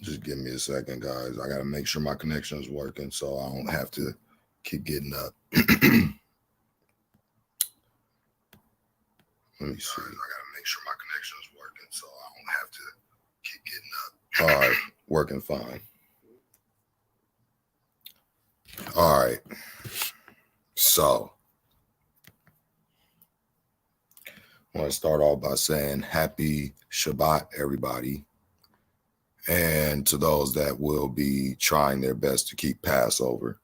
Just give me a second, guys. I got to make sure my connection is working so I don't have to keep getting up. Let me see. I got to make sure my connection is working so I don't have to keep getting up. All right. Working fine. All right. So I want to start off by saying happy Shabbat, everybody. And to those that will be trying their best to keep Passover,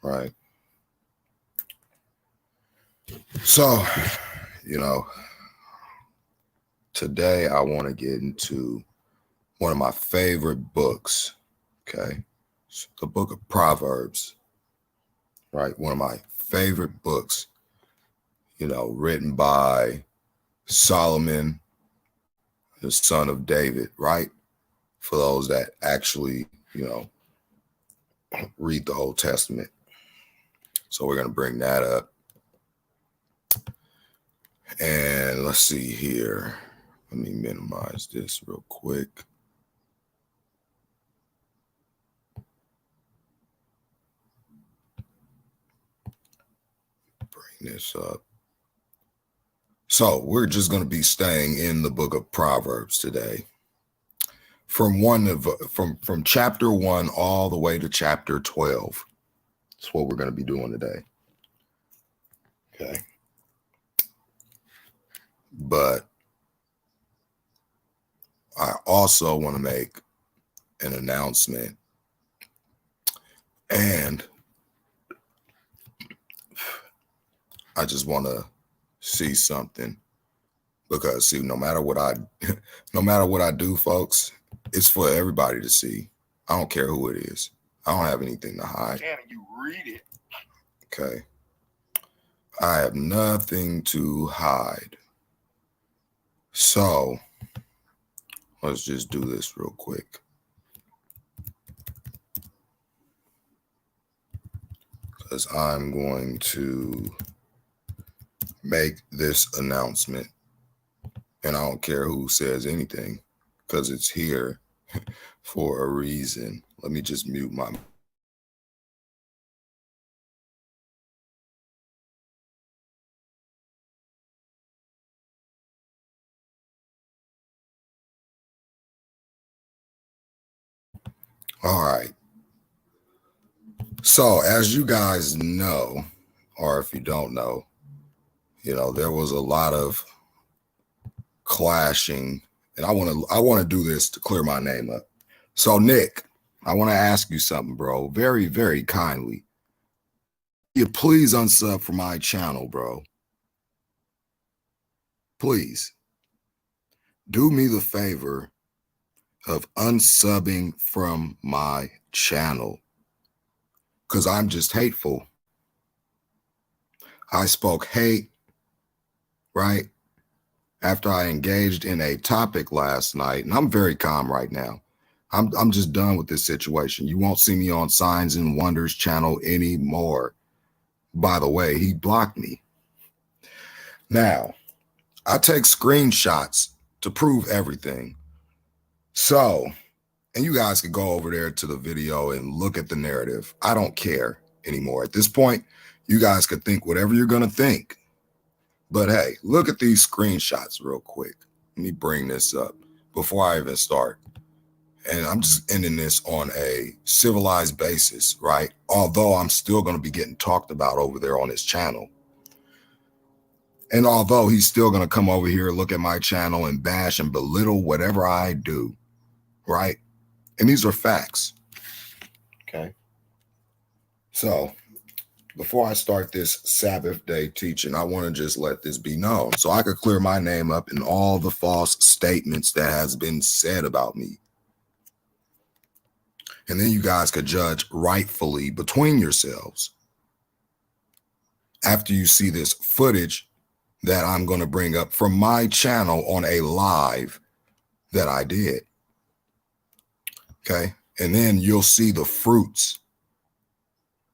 right? So, today I want to get into one of my favorite books, okay? It's the book of Proverbs, right? One of my favorite books, written by Solomon, the son of David, right? For those that actually, read the Old Testament. So we're going to bring that up. And let's see here. Let me minimize this real quick. Bring this up. So we're just going to be staying in the book of Proverbs today. From chapter 1 all the way to chapter 12. That's what we're going to be doing today. Okay. But I also want to make an announcement. And I just want to see something, because no matter what I do, folks, it's for everybody to see. I don't care who it is. I don't have anything to hide. Can you read it? Okay. I have nothing to hide. So let's just do this real quick. Because I'm going to make this announcement. And I don't care who says anything, because it's here for a reason. Let me just mute my... All right. So as you guys know, or if you don't know, there was a lot of clashing, and I want to do this to clear my name up. So Nick, I want to ask you something, bro. Very, very kindly. You please unsub from my channel, bro. Please do me the favor of unsubbing from my channel, because I'm just hateful. I spoke hate, right? After I engaged in a topic last night, and I'm very calm right now. I'm just done with this situation. You won't see me on Signs and Wonders channel anymore. By the way, he blocked me. Now, I take screenshots to prove everything. So, and you guys could go over there to the video and look at the narrative. I don't care anymore. At this point, you guys could think whatever you're going to think. But hey, look at these screenshots real quick. Let me bring this up before I even start. And I'm just ending this on a civilized basis, right? Although I'm still going to be getting talked about over there on his channel. And although he's still going to come over here, look at my channel and bash and belittle whatever I do, right? And these are facts. Okay. So before I start this Sabbath day teaching, I want to just let this be known so I could clear my name up in all the false statements that has been said about me. And then you guys could judge rightfully between yourselves after you see this footage that I'm going to bring up from my channel on a live that I did. Okay. And then you'll see the fruits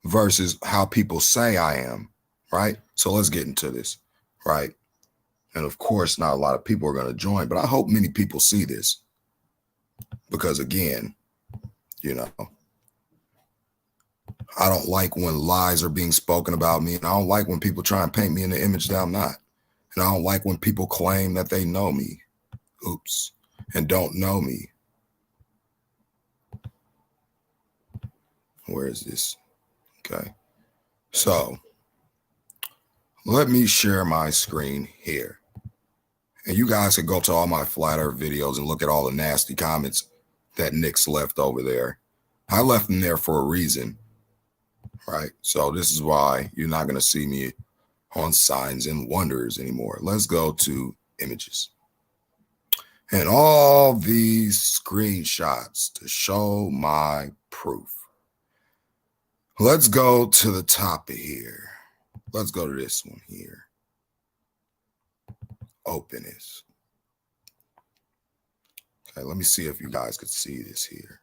versus how people say I am. Right. So let's get into this. Right. And of course, not a lot of people are going to join, but I hope many people see this. Because again, you know, I don't like when lies are being spoken about me, and I don't like when people try and paint me in the image that I'm not. And I don't like when people claim that they know me, and don't know me. Where is this? Okay. So let me share my screen here. And you guys can go to all my flat earth videos and look at all the nasty comments that Nick's left over there. I left them there for a reason, right? So this is why you're not going to see me on signs and wonders anymore. Let's go to images. And all these screenshots to show my proof. Let's go to the top of here. Let's go to this one here. Open this. Okay, let me see if you guys could see this here.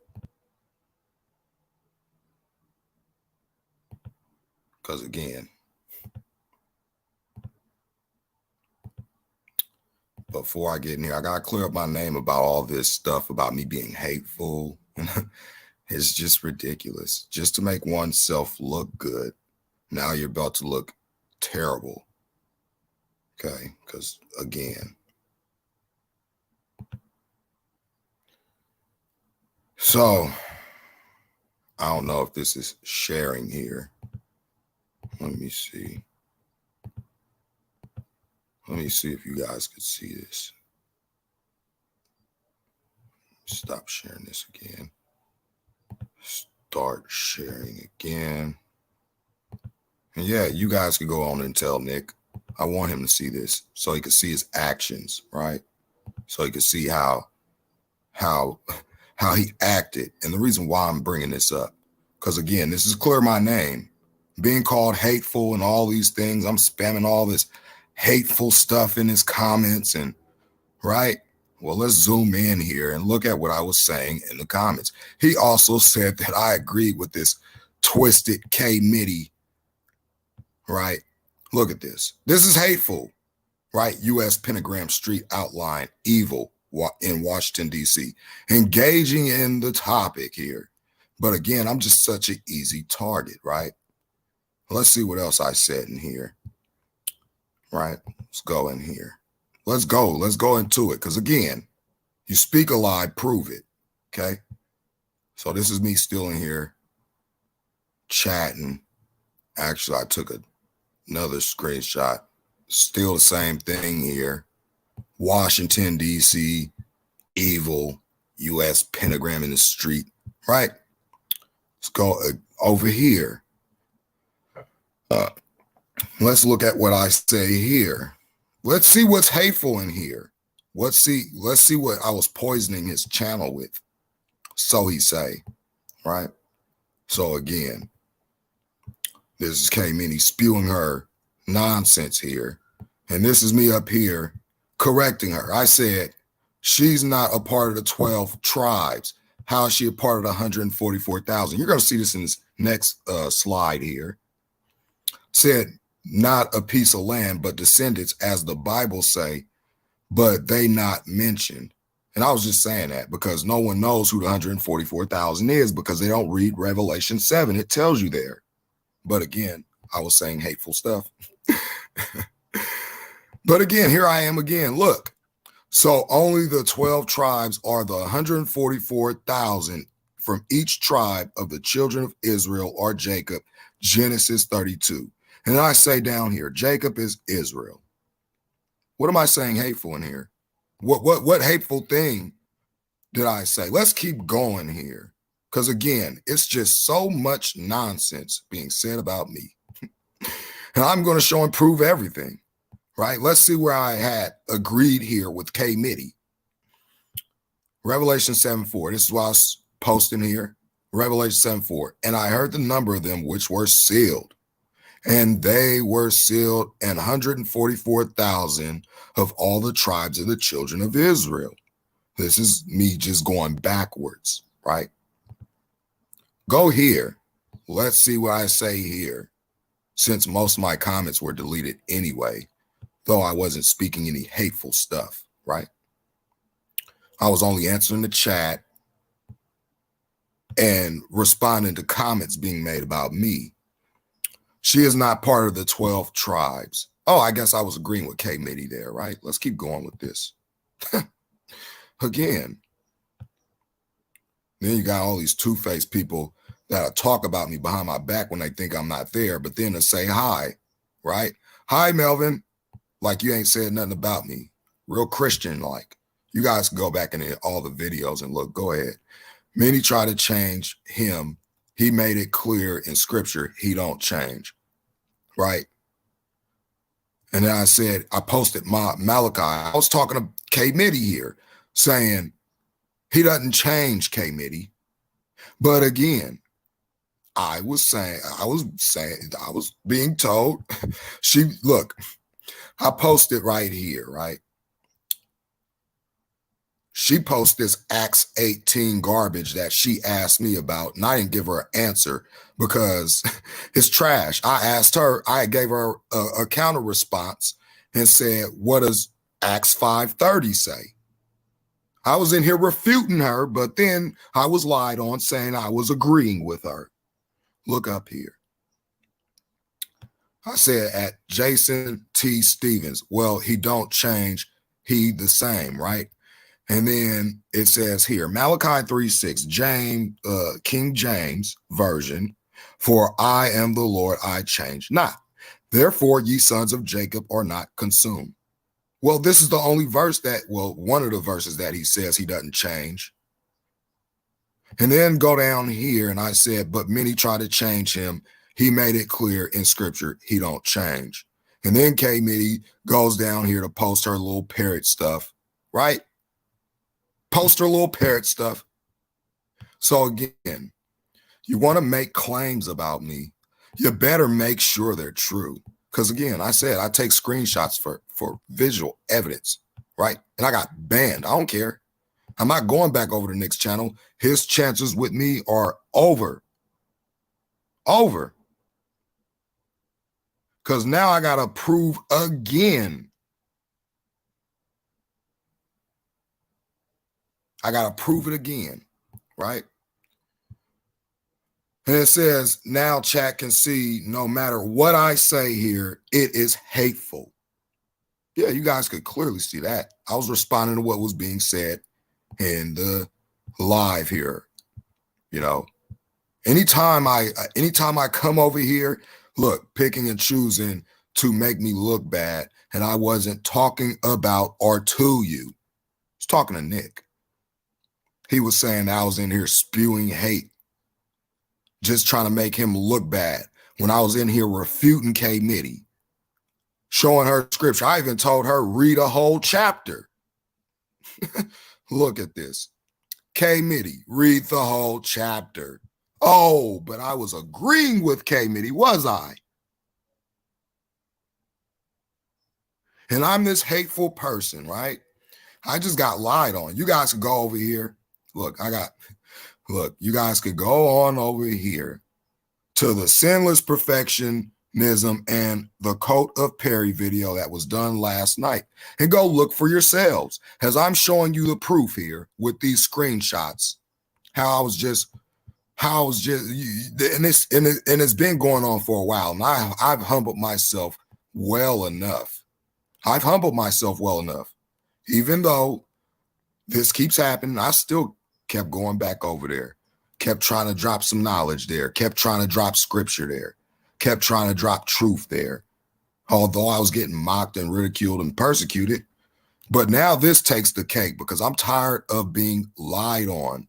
Because again, before I get in here, I got to clear up my name about all this stuff about me being hateful. It's just ridiculous. Just to make oneself look good. Now you're about to look terrible. Okay, because again. So, I don't know if this is sharing here. Let me see. Let me see if you guys could see this. Stop sharing this again. Start sharing again. And yeah, you guys could go on and tell Nick. I want him to see this so he could see his actions, right? So he could see how he acted. And the reason why I'm bringing this up, because again, this is clear my name. Being called hateful and all these things. I'm spamming all this hateful stuff in his comments and right. Well, let's zoom in here and look at what I was saying in the comments. He also said that I agreed with this twisted K MIDI, right? Look at this. This is hateful, right? U.S. Pentagram Street outline, evil in Washington, D.C. Engaging in the topic here. But again, I'm just such an easy target, right? Let's see what else I said in here, right? Let's go in here. Let's go into it. Because again, you speak a lie, prove it. Okay. So this is me still in here chatting. Actually, I took another screenshot. Still the same thing here. Washington, D.C., evil, U.S. pentagram in the street. Right. Let's go over here. Let's look at what I say here. Let's see what's hateful in here. Let's see what I was poisoning his channel with. So he say, right? So again, this is K Mini spewing her nonsense here. And this is me up here correcting her. I said, she's not a part of the 12 tribes. How is she a part of the 144,000? You're going to see this in this next slide here. Said, not a piece of land, but descendants, as the Bible say, but they not mentioned. And I was just saying that because no one knows who the 144,000 is because they don't read Revelation 7. It tells you there. But again, I was saying hateful stuff. But again, here I am again. Look, so only the 12 tribes are the 144,000 from each tribe of the children of Israel or Jacob, Genesis 32. And then I say down here, Jacob is Israel. What am I saying hateful in here? What hateful thing did I say? Let's keep going here. Because again, it's just so much nonsense being said about me. And I'm going to show and prove everything, right? Let's see where I had agreed here with K MIDI. Revelation 7:4. This is what I was posting here. Revelation 7:4. And I heard the number of them which were sealed. And they were sealed, and 144,000 of all the tribes of the children of Israel. This is me just going backwards, right? Go here. Let's see what I say here. Since most of my comments were deleted anyway, though I wasn't speaking any hateful stuff, right? I was only answering the chat, and responding to comments being made about me. She is not part of the 12 tribes. Oh, I guess I was agreeing with K Mitty there, right? Let's keep going with this. Again, then you got all these two-faced people that talk about me behind my back when they think I'm not there, but then to say hi, right? Hi, Melvin. Like you ain't said nothing about me. Real Christian like. You guys can go back into all the videos and look. Go ahead. Many try to change him. He made it clear in scripture he don't change, right? And then I said, I posted my Malachi. I was talking to K Mitty here, saying he doesn't change, K Mitty. But again, I was being told, look, I posted right here, right? She posts this Acts 18 garbage that she asked me about, and I didn't give her an answer because it's trash. I gave her a counter response and said, what does Acts 5:30 say? I was in here refuting her, but then I was lied on saying I was agreeing with her. Look up here. I said at Jason T. Stevens, well, he don't change, he the same, right? And then it says here, Malachi 3:6, King James version, for I am the Lord, I change not. Therefore, ye sons of Jacob are not consumed. Well, this is the only verse one of the verses that he says he doesn't change. And then go down here, and I said, but many try to change him. He made it clear in scripture he don't change. And then K Mitty goes down here to post her little parrot stuff, right? Post her little parrot stuff. So again, you want to make claims about me, you better make sure they're true. Because again, I said I take screenshots for visual evidence, right? And I got banned. I don't care. I'm not going back over to Nick's channel. His chances with me are over. Over. Because now I got to prove again. I got to prove it again, right? And it says, now chat can see no matter what I say here, it is hateful. Yeah, you guys could clearly see that. I was responding to what was being said in the live here. You know, anytime I come over here, look, picking and choosing to make me look bad, and I wasn't talking about or to you. I was talking to Nick. He was saying I was in here spewing hate, just trying to make him look bad when I was in here refuting K Mitty, showing her scripture. I even told her, read a whole chapter. Look at this. K Mitty, read the whole chapter. Oh, but I was agreeing with K Mitty, was I? And I'm this hateful person, right? I just got lied on. You guys could go over here. Look, you guys could go on over here to the Sinless Perfectionism and the Coat of Perry video that was done last night and go look for yourselves as I'm showing you the proof here with these screenshots, and it's been going on for a while. And I've humbled myself well enough. Even though this keeps happening, I still kept going back over there, kept trying to drop some knowledge there, kept trying to drop scripture there, kept trying to drop truth there, although I was getting mocked and ridiculed and persecuted. But now this takes the cake because I'm tired of being lied on,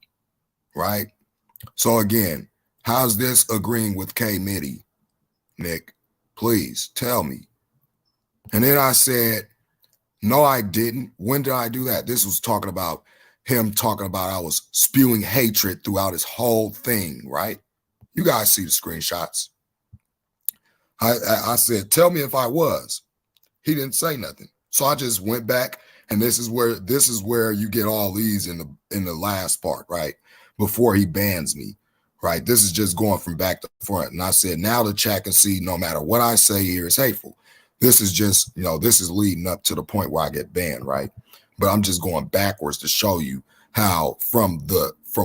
right? So again, how's this agreeing with K Mitty, Nick? Please tell me. And then I said, no, I didn't. When did I do that? This was talking about him talking about I was spewing hatred throughout his whole thing, right? You guys see the screenshots. I said, tell me if I was. He didn't say nothing. So I just went back, and this is where you get all these in the last part, right? Before he bans me, right? This is just going from back to front. And I said, now the chat can see no matter what I say here is hateful. This is just, this is leading up to the point where I get banned, right? But I'm just going backwards to show you how from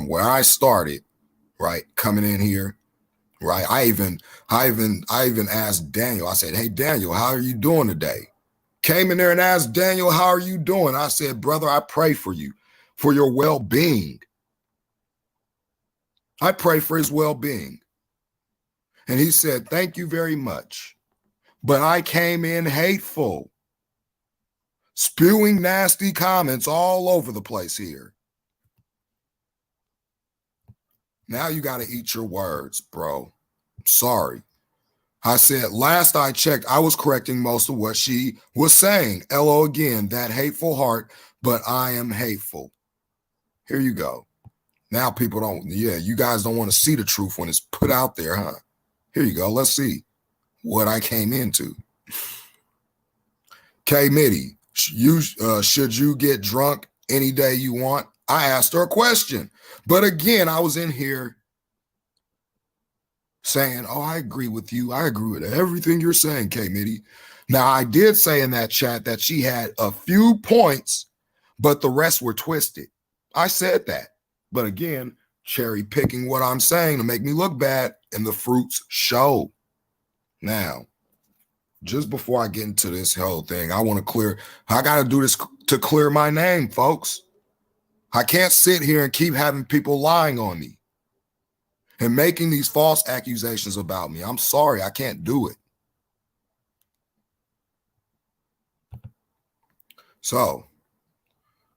where I started, right? Coming in here, right? I even asked Daniel. I said, "Hey, Daniel, how are you doing today?" Came in there and asked Daniel, "How are you doing?" I said, "Brother, I pray for you, for your well-being. I pray for his well-being." And he said, "Thank you very much. But I came in hateful, spewing nasty comments all over the place here." Now you got to eat your words, bro. Sorry. I said, last I checked, I was correcting most of what she was saying. LO again, that hateful heart, but I am hateful. Here you go. Now people don't, you guys don't want to see the truth when it's put out there, huh? Here you go. Let's see what I came into. K Mitty, should you get drunk any day you want? I asked her a question. But again, I was in here saying, "Oh, I agree with you. I agree with everything you're saying, K Mitty." Now, I did say in that chat that she had a few points, but the rest were twisted. I said that. But again, cherry picking what I'm saying to make me look bad, and the fruits show. Now, just before I get into this whole thing, I got to do this to clear my name, folks. I can't sit here and keep having people lying on me and making these false accusations about me. I'm sorry, I can't do it. So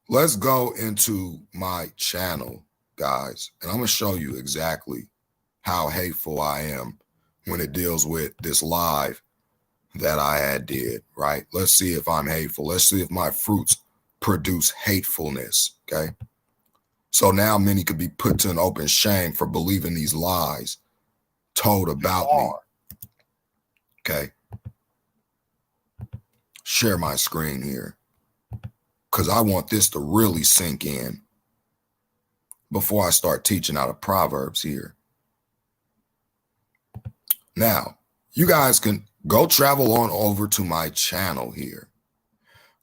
let's go into my channel, guys, and I'm going to show you exactly how hateful I am when it deals with this live that I had did, right? Let's see if I'm hateful. Let's see if my fruits produce hatefulness, okay? So now many could be put to an open shame for believing these lies told about me. Okay. Share my screen here because I want this to really sink in before I start teaching out of Proverbs here. Now, you guys can go travel on over to my channel here.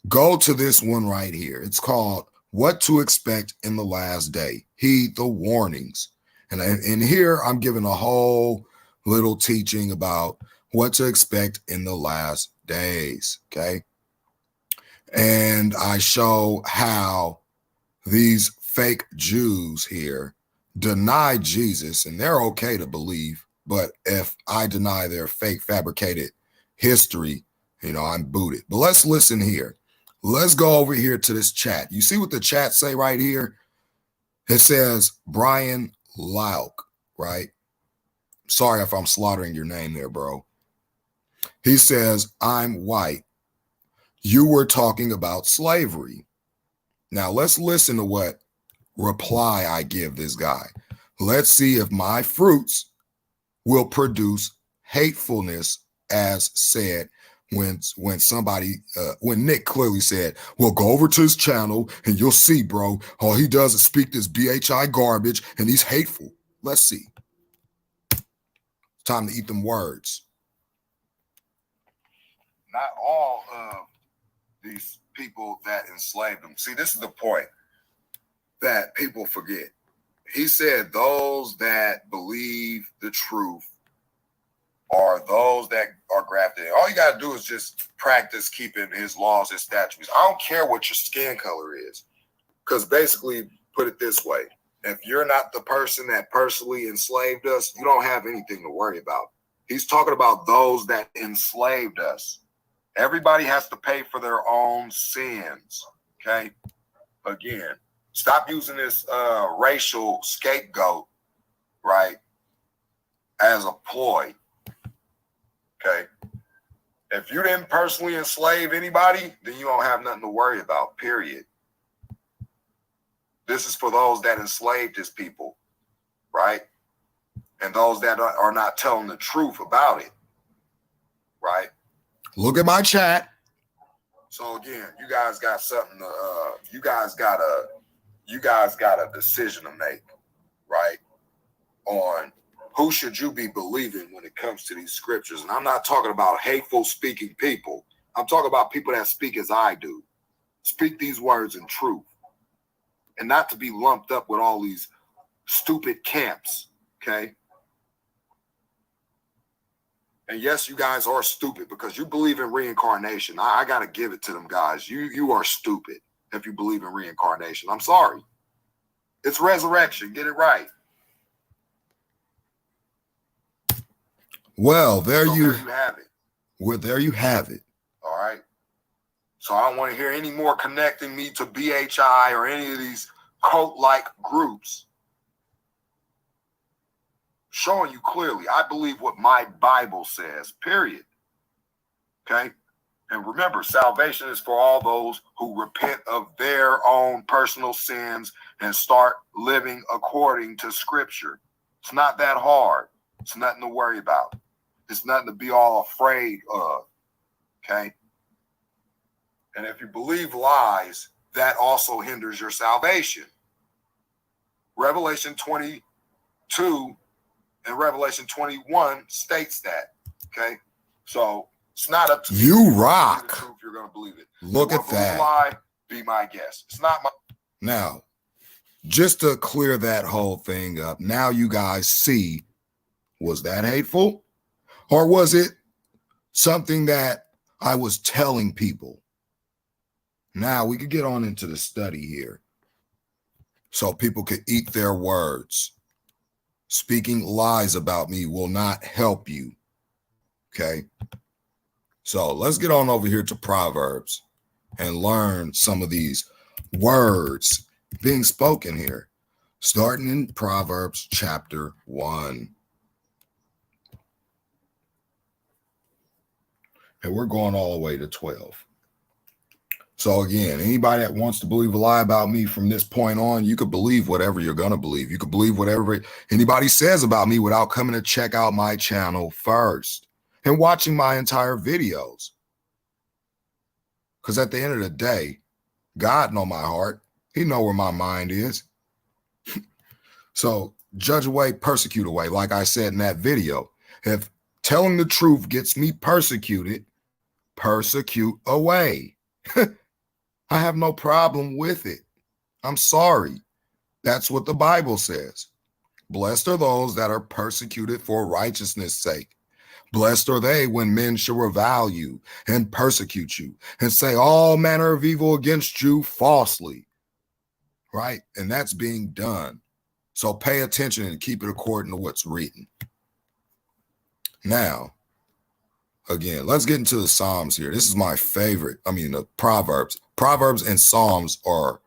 Go to this one right here. It's called What to Expect in the Last Day. Heed the warnings. And in here, I'm giving a whole little teaching about what to expect in the last days, okay? And I show how these fake Jews here deny Jesus, and they're okay to believe, but if I deny their fake fabricated history, I'm booted. But let's listen here. Let's go over here to this chat. You see what the chat say right here? It says Brian Lauk, right? Sorry if I'm slaughtering your name there, bro. He says, "I'm white. You were talking about slavery." Now let's listen to what reply I give this guy. Let's see if my fruits will produce hatefulness as said when Nick clearly said, "Well, go over to his channel and you'll see, bro, all he does is speak this BHI garbage and he's hateful." Let's see. Time to eat them words. Not all of these people that enslaved them. See, this is the point that people forget. He said those that believe the truth are those that are grafted in. All you got to do is just practice keeping his laws and statutes. I don't care what your skin color is, because basically, put it this way, if you're not the person that personally enslaved us, you don't have anything to worry about. He's talking about those that enslaved us. Everybody has to pay for their own sins, okay? Again, stop using this racial scapegoat, right, as a ploy. Okay. If you didn't personally enslave anybody, then you don't have nothing to worry about, period. This is for those that enslaved his people, right? And those that are not telling the truth about it, right? Look at my chat. So again, you guys got something to, you guys got a decision to make, right? On who should you be believing when it comes to these scriptures. And I'm not talking about hateful speaking people. I'm talking about people that speak as I do. Speak these words in truth. And not to be lumped up with all these stupid camps Okay. And yes, you guys are stupid because you believe in reincarnation. I got to give it to them guys. You are stupid if you believe in reincarnation. I'm sorry. It's resurrection. Get it right. Well, there you have it. Well, there you have it. All right. So I don't want to hear any more connecting me to BHI or any of these cult-like groups. Showing you clearly, I believe what my Bible says, period. Okay? And remember, salvation is for all those who repent of their own personal sins and start living according to Scripture. It's not that hard. It's nothing to worry about. It's nothing to be all afraid of. Okay? And if you believe lies, that also hinders your salvation. Revelation 22 and Revelation 21 states that. Okay? So it's not up to you. Rock. The truth, you're going to believe it. Look at that. Lie, be my guest. It's not my. Now, just to clear that whole thing up, now you guys see, was that hateful? Or was it something that I was telling people? Now we could get on into the study here so people could eat their words. Speaking lies about me will not help you. Okay. So let's get on over here to Proverbs and learn some of these words being spoken here, starting in Proverbs chapter 1. And we're going all the way to 12. So again, anybody that wants to believe a lie about me from this point on, you could believe whatever you're going to believe. You could believe whatever anybody says about me without coming to check out my channel first and watching my entire videos. Because at the end of the day, God know my heart. He know where my mind is. So judge away, persecute away. Like I said in that video, if telling the truth gets me persecuted, persecute away. I have no problem with it. I'm sorry. That's what the Bible says. Blessed are those that are persecuted for righteousness' sake. Blessed are they when men shall revile you and persecute you and say all manner of evil against you falsely. Right? And that's being done. So pay attention and keep it according to what's written. Now, again, let's get into the Psalms here. This is my favorite. The Proverbs. Proverbs and Psalms are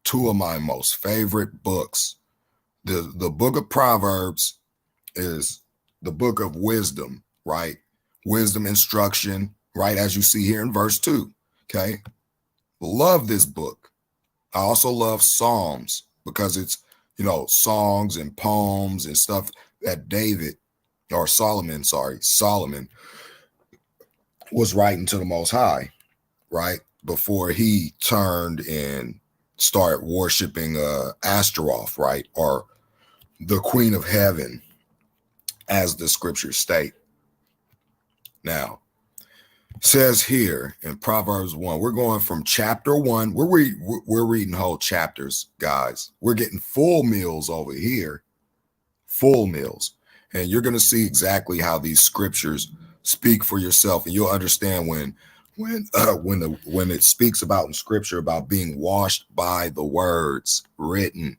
two of my most favorite books. The book of Proverbs is the book of wisdom, right? Wisdom, instruction, right? As you see here in verse 2, okay? Love this book. I also love Psalms because it's, songs and poems and stuff that Solomon was writing to the Most High, right? Before he turned and started worshiping Astaroth, right? Or the Queen of Heaven, as the scriptures state. Now, says here in Proverbs 1, we're going from chapter 1. We're reading whole chapters, guys. We're getting full meals over here, full meals. And you're going to see exactly how these scriptures speak for yourself, and you'll understand when it speaks about in scripture about being washed by the words written,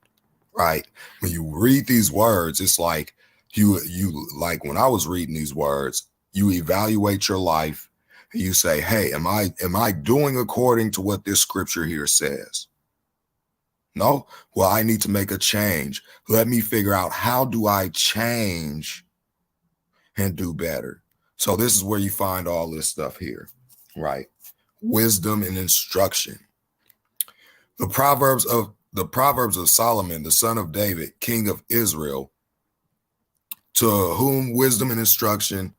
right? When you read these words, it's like you like when I was reading these words, you evaluate your life and you say, hey, am I doing according to what this scripture here says? No? Well, I need to make a change. Let me figure out, how do I change and do better? So this is where you find all this stuff here, right? Wisdom and instruction. The Proverbs of Solomon, the son of David, king of Israel, to whom wisdom and instruction,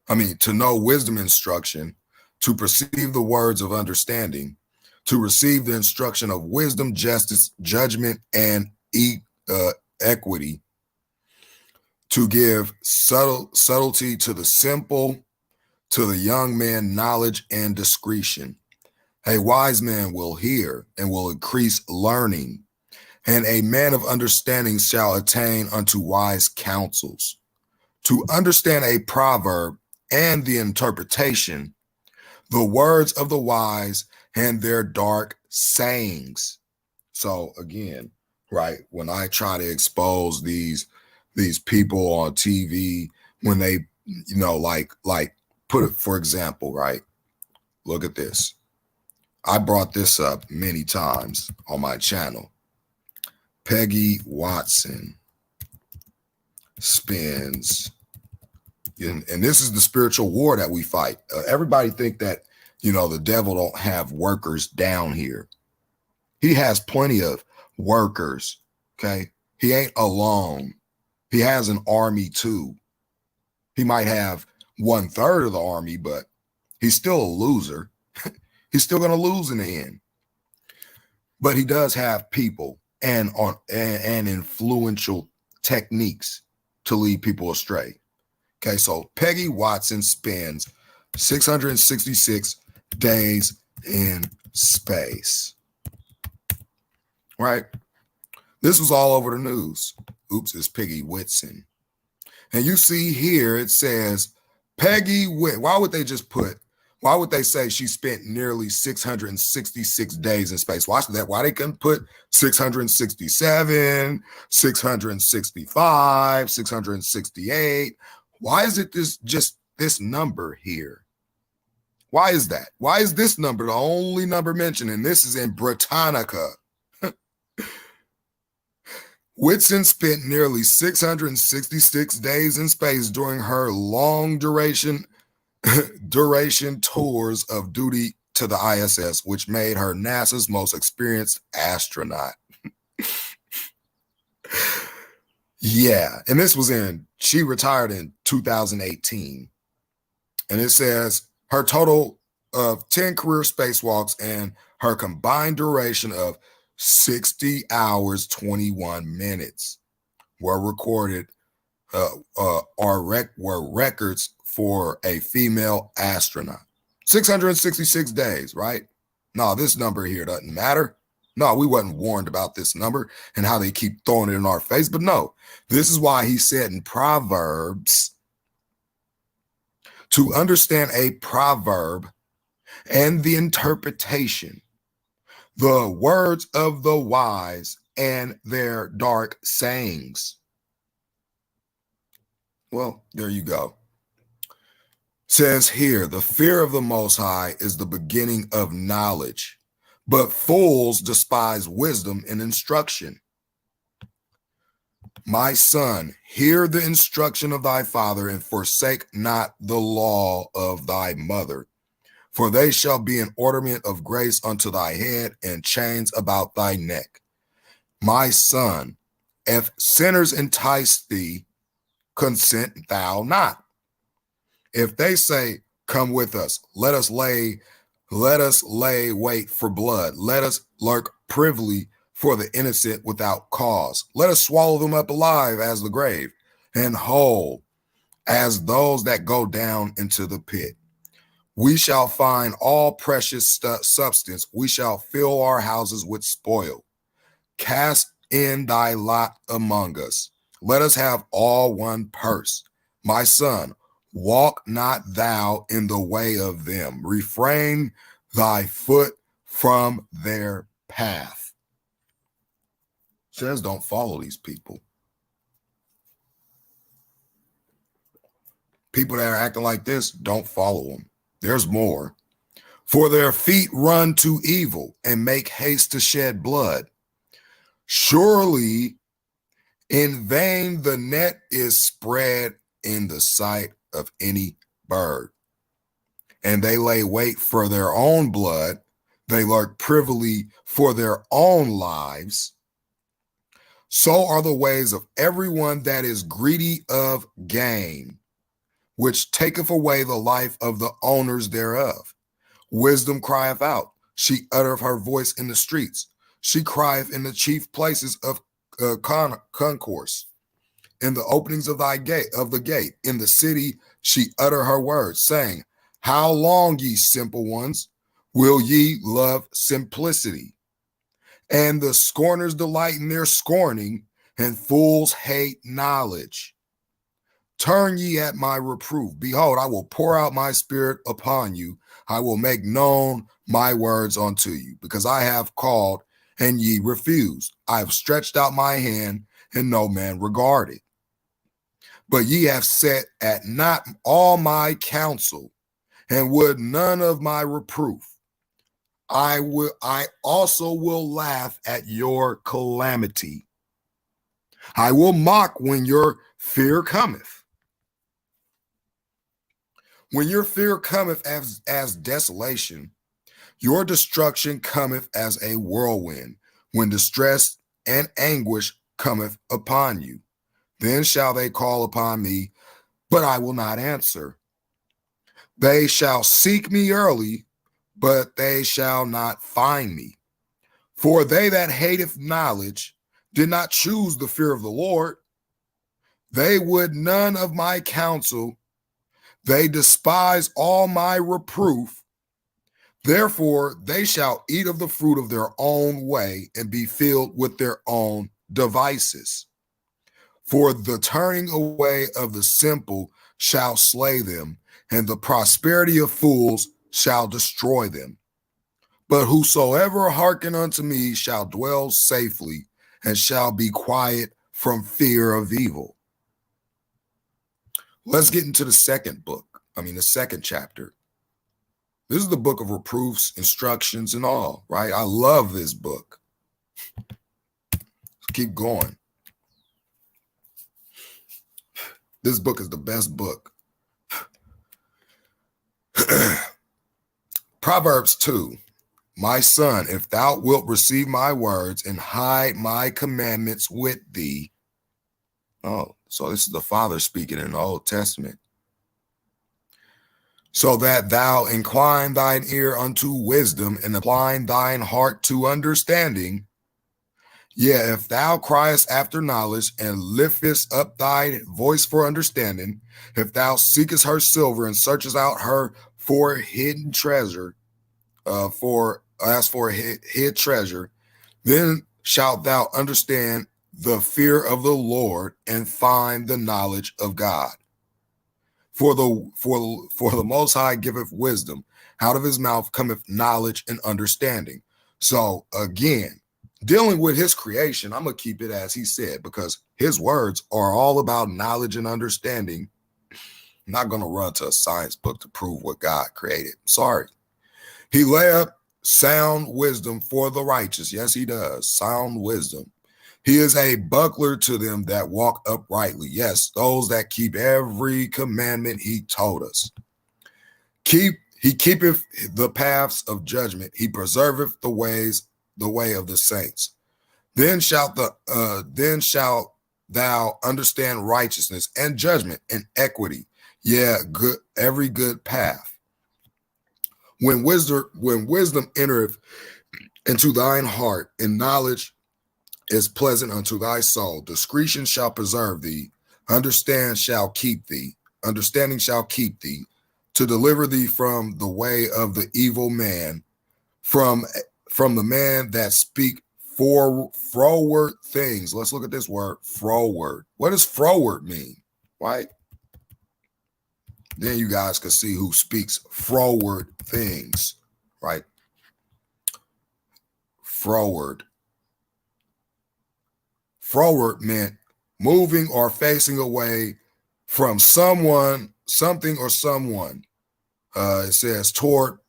to know wisdom and instruction, to perceive the words of understanding, to receive the instruction of wisdom, justice, judgment, and equity, to give subtlety to the simple, to the young man knowledge and discretion. A wise man will hear and will increase learning. And a man of understanding shall attain unto wise counsels. To understand a proverb and the interpretation, the words of the wise and their dark sayings. So again, right, when I try to expose these people on TV, when they, like put it, for example, right, look at this. I brought this up many times on my channel. Peggy Watson spends, and this is the spiritual war that we fight. Everybody think that, the devil don't have workers down here. He has plenty of workers, okay? He ain't alone. He has an army too. He might have 1/3 of the army, but he's still a loser. He's still going to lose in the end. But he does have people and influential techniques to lead people astray. Okay, so Peggy Watson spends 666 days in space. Right? This was all over the news. Oops, it's Peggy Whitson. And you see here, it says Peggy Whit. Why would they say she spent nearly 666 days in space? Watch that. Why they couldn't put 667, 665, 668? Why is it just this number here? Why is that? Why is this number the only number mentioned? And this is in Britannica. Whitson spent nearly 666 days in space during her long duration tours of duty to the ISS, which made her NASA's most experienced astronaut. Yeah, and she retired in 2018. And it says her total of 10 career spacewalks and her combined duration of 60 hours, 21 minutes were recorded, were records for a female astronaut. 666 days, right? No, this number here doesn't matter. No, we wasn't warned about this number and how they keep throwing it in our face. But no, this is why he said in Proverbs, to understand a proverb and the interpretation, the words of the wise and their dark sayings. Well, there you go. Says here, the fear of the Most High is the beginning of knowledge, but fools despise wisdom and instruction. My son, hear the instruction of thy father and forsake not the law of thy mother. For they shall be an ornament of grace unto thy head and chains about thy neck. My son, if sinners entice thee, consent thou not. If they say, come with us, let us lay wait for blood. Let us lurk privily for the innocent without cause. Let us swallow them up alive as the grave, and whole as those that go down into the pit. We shall find all precious substance. We shall fill our houses with spoil. Cast in thy lot among us. Let us have all one purse. My son, walk not thou in the way of them. Refrain thy foot from their path. Says don't follow these people. People that are acting like this, don't follow them. There's more. For their feet run to evil and make haste to shed blood. Surely in vain the net is spread in the sight of any bird. And they lay wait for their own blood. They lurk privily for their own lives. So are the ways of everyone that is greedy of gain, which taketh away the life of the owners thereof. Wisdom crieth out. She uttereth her voice in the streets. She crieth in the chief places of concourse. In the openings of the gate, in the city, she utter her words, saying, how long, ye simple ones, will ye love simplicity? And the scorners delight in their scorning, and fools hate knowledge. Turn ye at my reproof. Behold, I will pour out my spirit upon you. I will make known my words unto you, because I have called, and ye refused. I have stretched out my hand, and no man regarded. But ye have set at naught all my counsel, and would none of my reproof. I also will laugh at your calamity. I will mock when your fear cometh. When your fear cometh as desolation, your destruction cometh as a whirlwind. When distress and anguish cometh upon you, then shall they call upon me, but I will not answer. They shall seek me early, but they shall not find me. For they that hateth knowledge did not choose the fear of the Lord. They would none of my counsel. They despise all my reproof. Therefore they shall eat of the fruit of their own way, and be filled with their own devices. For the turning away of the simple shall slay them, and the prosperity of fools shall destroy them. But whosoever hearken unto me shall dwell safely, and shall be quiet from fear of evil. Let's get into the second chapter. This is the book of reproofs, instructions, and all, right? I love this book. Keep going. This book is the best book. Proverbs 2. My son, if thou wilt receive my words and hide my commandments with thee. Oh, so this is the Father speaking in the Old Testament. So that thou incline thine ear unto wisdom, and incline thine heart to understanding. Yeah, if thou criest after knowledge, and liftest up thy voice for understanding, if thou seekest her silver, and searchest out her for hidden treasure, for hid treasure, then shalt thou understand the fear of the Lord, and find the knowledge of God. For the Most High giveth wisdom, out of his mouth cometh knowledge and understanding. So again, dealing with his creation, I'm going to keep it as he said, because his words are all about knowledge and understanding. I'm not going to run to a science book to prove what God created. Sorry. He lay up sound wisdom for the righteous. Yes, he does. Sound wisdom. He is a buckler to them that walk uprightly. Yes, those that keep every commandment he told us. He keepeth the paths of judgment. He preserveth the way of the saints. Then shalt thou understand righteousness and judgment and equity. Yeah, good, every good path. When wisdom entereth into thine heart, and knowledge is pleasant unto thy soul, discretion shall preserve thee, understanding shall keep thee, to deliver thee from the way of the evil man, from the man that speak froward things. Let's look at this word, froward. What does froward mean? Right? Then you guys can see who speaks froward things, right? Froward. Froward meant moving or facing away from someone, something, or someone. It says toward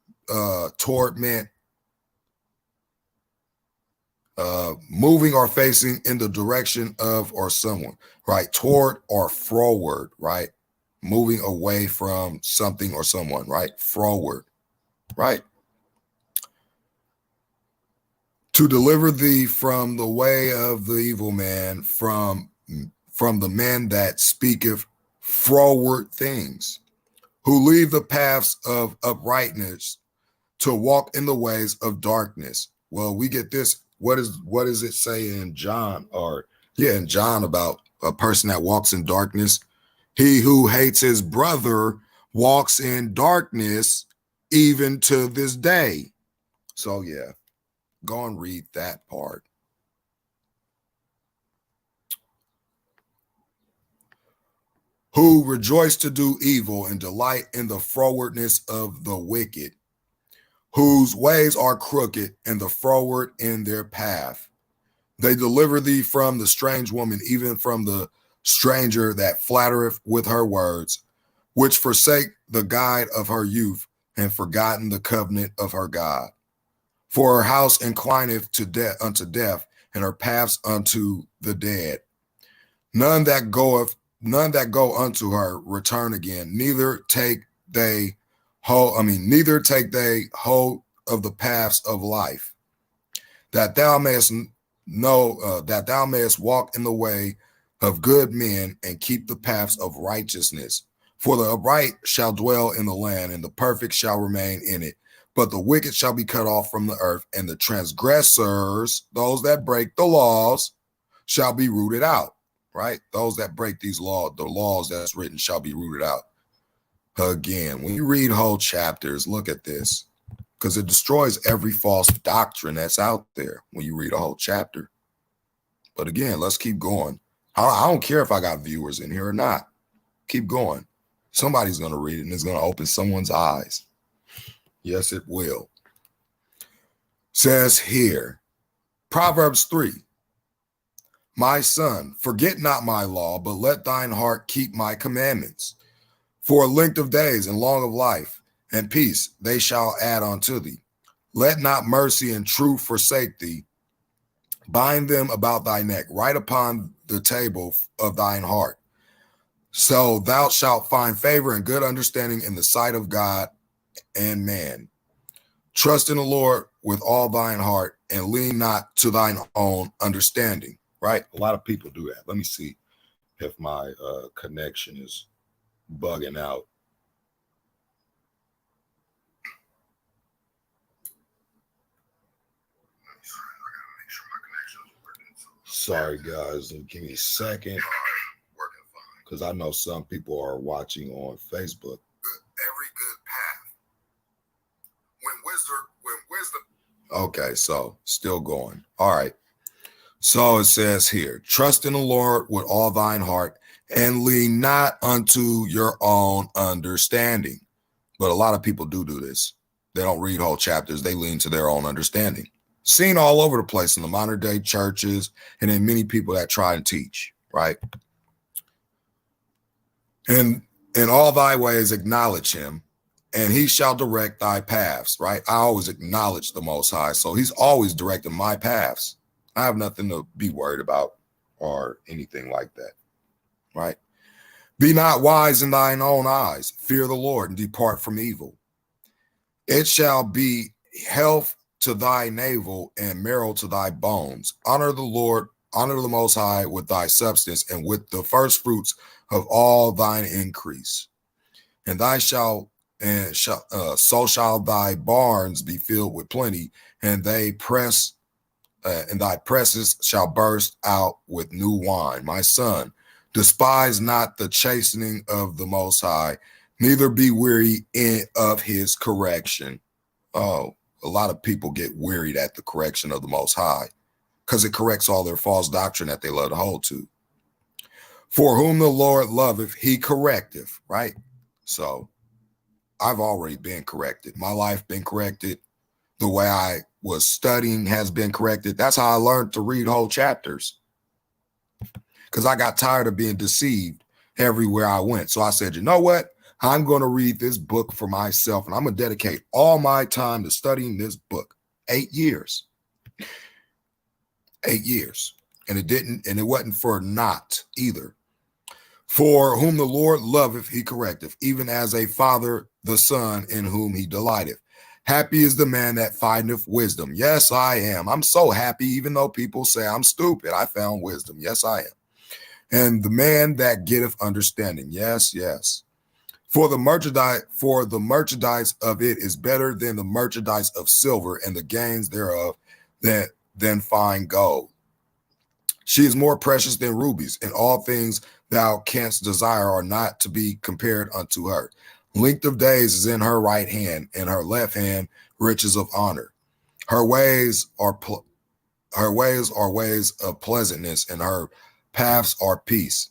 meant moving or facing in the direction of or someone, right? Toward or froward, right? Moving away from something or someone, right? Froward, right? To deliver thee from the way of the evil man, from the man that speaketh froward things, who leave the paths of uprightness to walk in the ways of darkness. Well, we get this. What does it say in John? In John about a person that walks in darkness? He who hates his brother walks in darkness even to this day. So yeah, Go and read that part. Who rejoice to do evil and delight in the frowardness of the wicked, whose ways are crooked and the froward in their path. They deliver thee from the strange woman, even from the stranger that flattereth with her words, which forsake the guide of her youth and forgotten the covenant of her God. For her house inclineth to death unto death, and her paths unto the dead. None that go unto her return again, neither take they hold of the paths of life, that thou mayest know that thou mayest walk in the way of good men and keep the paths of righteousness. For the upright shall dwell in the land, and the perfect shall remain in it. But the wicked shall be cut off from the earth, and the transgressors, those that break the laws, shall be rooted out. Right? Those that break these laws, the laws that's written shall be rooted out. Again, when you read whole chapters, look at this, because it destroys every false doctrine that's out there when you read a whole chapter. But again, let's keep going. I don't care if I got viewers in here or not. Keep going. Somebody's going to read it, and it's going to open someone's eyes. Yes, it will. Says here, Proverbs 3. My son, forget not my law, but let thine heart keep my commandments. For a length of days and long of life and peace they shall add unto thee. Let not mercy and truth forsake thee. Bind them about thy neck, write upon the table of thine heart. So thou shalt find favor and good understanding in the sight of God and man. Trust in the Lord with all thine heart and lean not to thine own understanding. Right? A lot of people do that. Let me see if my connection is bugging out. Sorry, guys. Give me a second. Because I know some people are watching on Facebook. Every good path. When wisdom. Okay, so still going. All right. So it says here, trust in the Lord with all thine heart and lean not unto your own understanding. But a lot of people do this. They don't read whole chapters. They lean to their own understanding. Seen all over the place in the modern day churches and in many people that try and teach, right? And in all thy ways acknowledge him, and he shall direct thy paths, right? I always acknowledge the Most High, so he's always directing my paths. I have nothing to be worried about or anything like that, right? Be not wise in thine own eyes. Fear the Lord and depart from evil. It shall be health to thy navel and marrow to thy bones. Honor the Lord, honor the Most High with thy substance and with the first fruits of all thine increase. And so shall thy barns be filled with plenty, and thy presses shall burst out with new wine. My son, despise not the chastening of the Most High, neither be weary of his correction. Oh, a lot of people get wearied at the correction of the Most High because it corrects all their false doctrine that they love to hold to. For whom the Lord loveth, he correcteth, right? So I've already been corrected. My life been corrected. The way I was studying has been corrected. That's how I learned to read whole chapters, because I got tired of being deceived everywhere I went. So I said, you know what? I'm going to read this book for myself, and I'm going to dedicate all my time to studying this book. 8 years. 8 years. And it wasn't for naught either. For whom the Lord loveth, he correcteth, even as a father the son in whom he delighteth. Happy is the man that findeth wisdom. Yes, I am. I'm so happy, even though people say I'm stupid. I found wisdom. Yes, I am. And the man that getteth understanding. Yes, yes. For the merchandise of it is better than the merchandise of silver, and the gains thereof than fine gold. She is more precious than rubies, and all things thou canst desire are not to be compared unto her. Length of days is in her right hand, and her left hand riches of honor. Her ways are ways of pleasantness, and her paths are peace.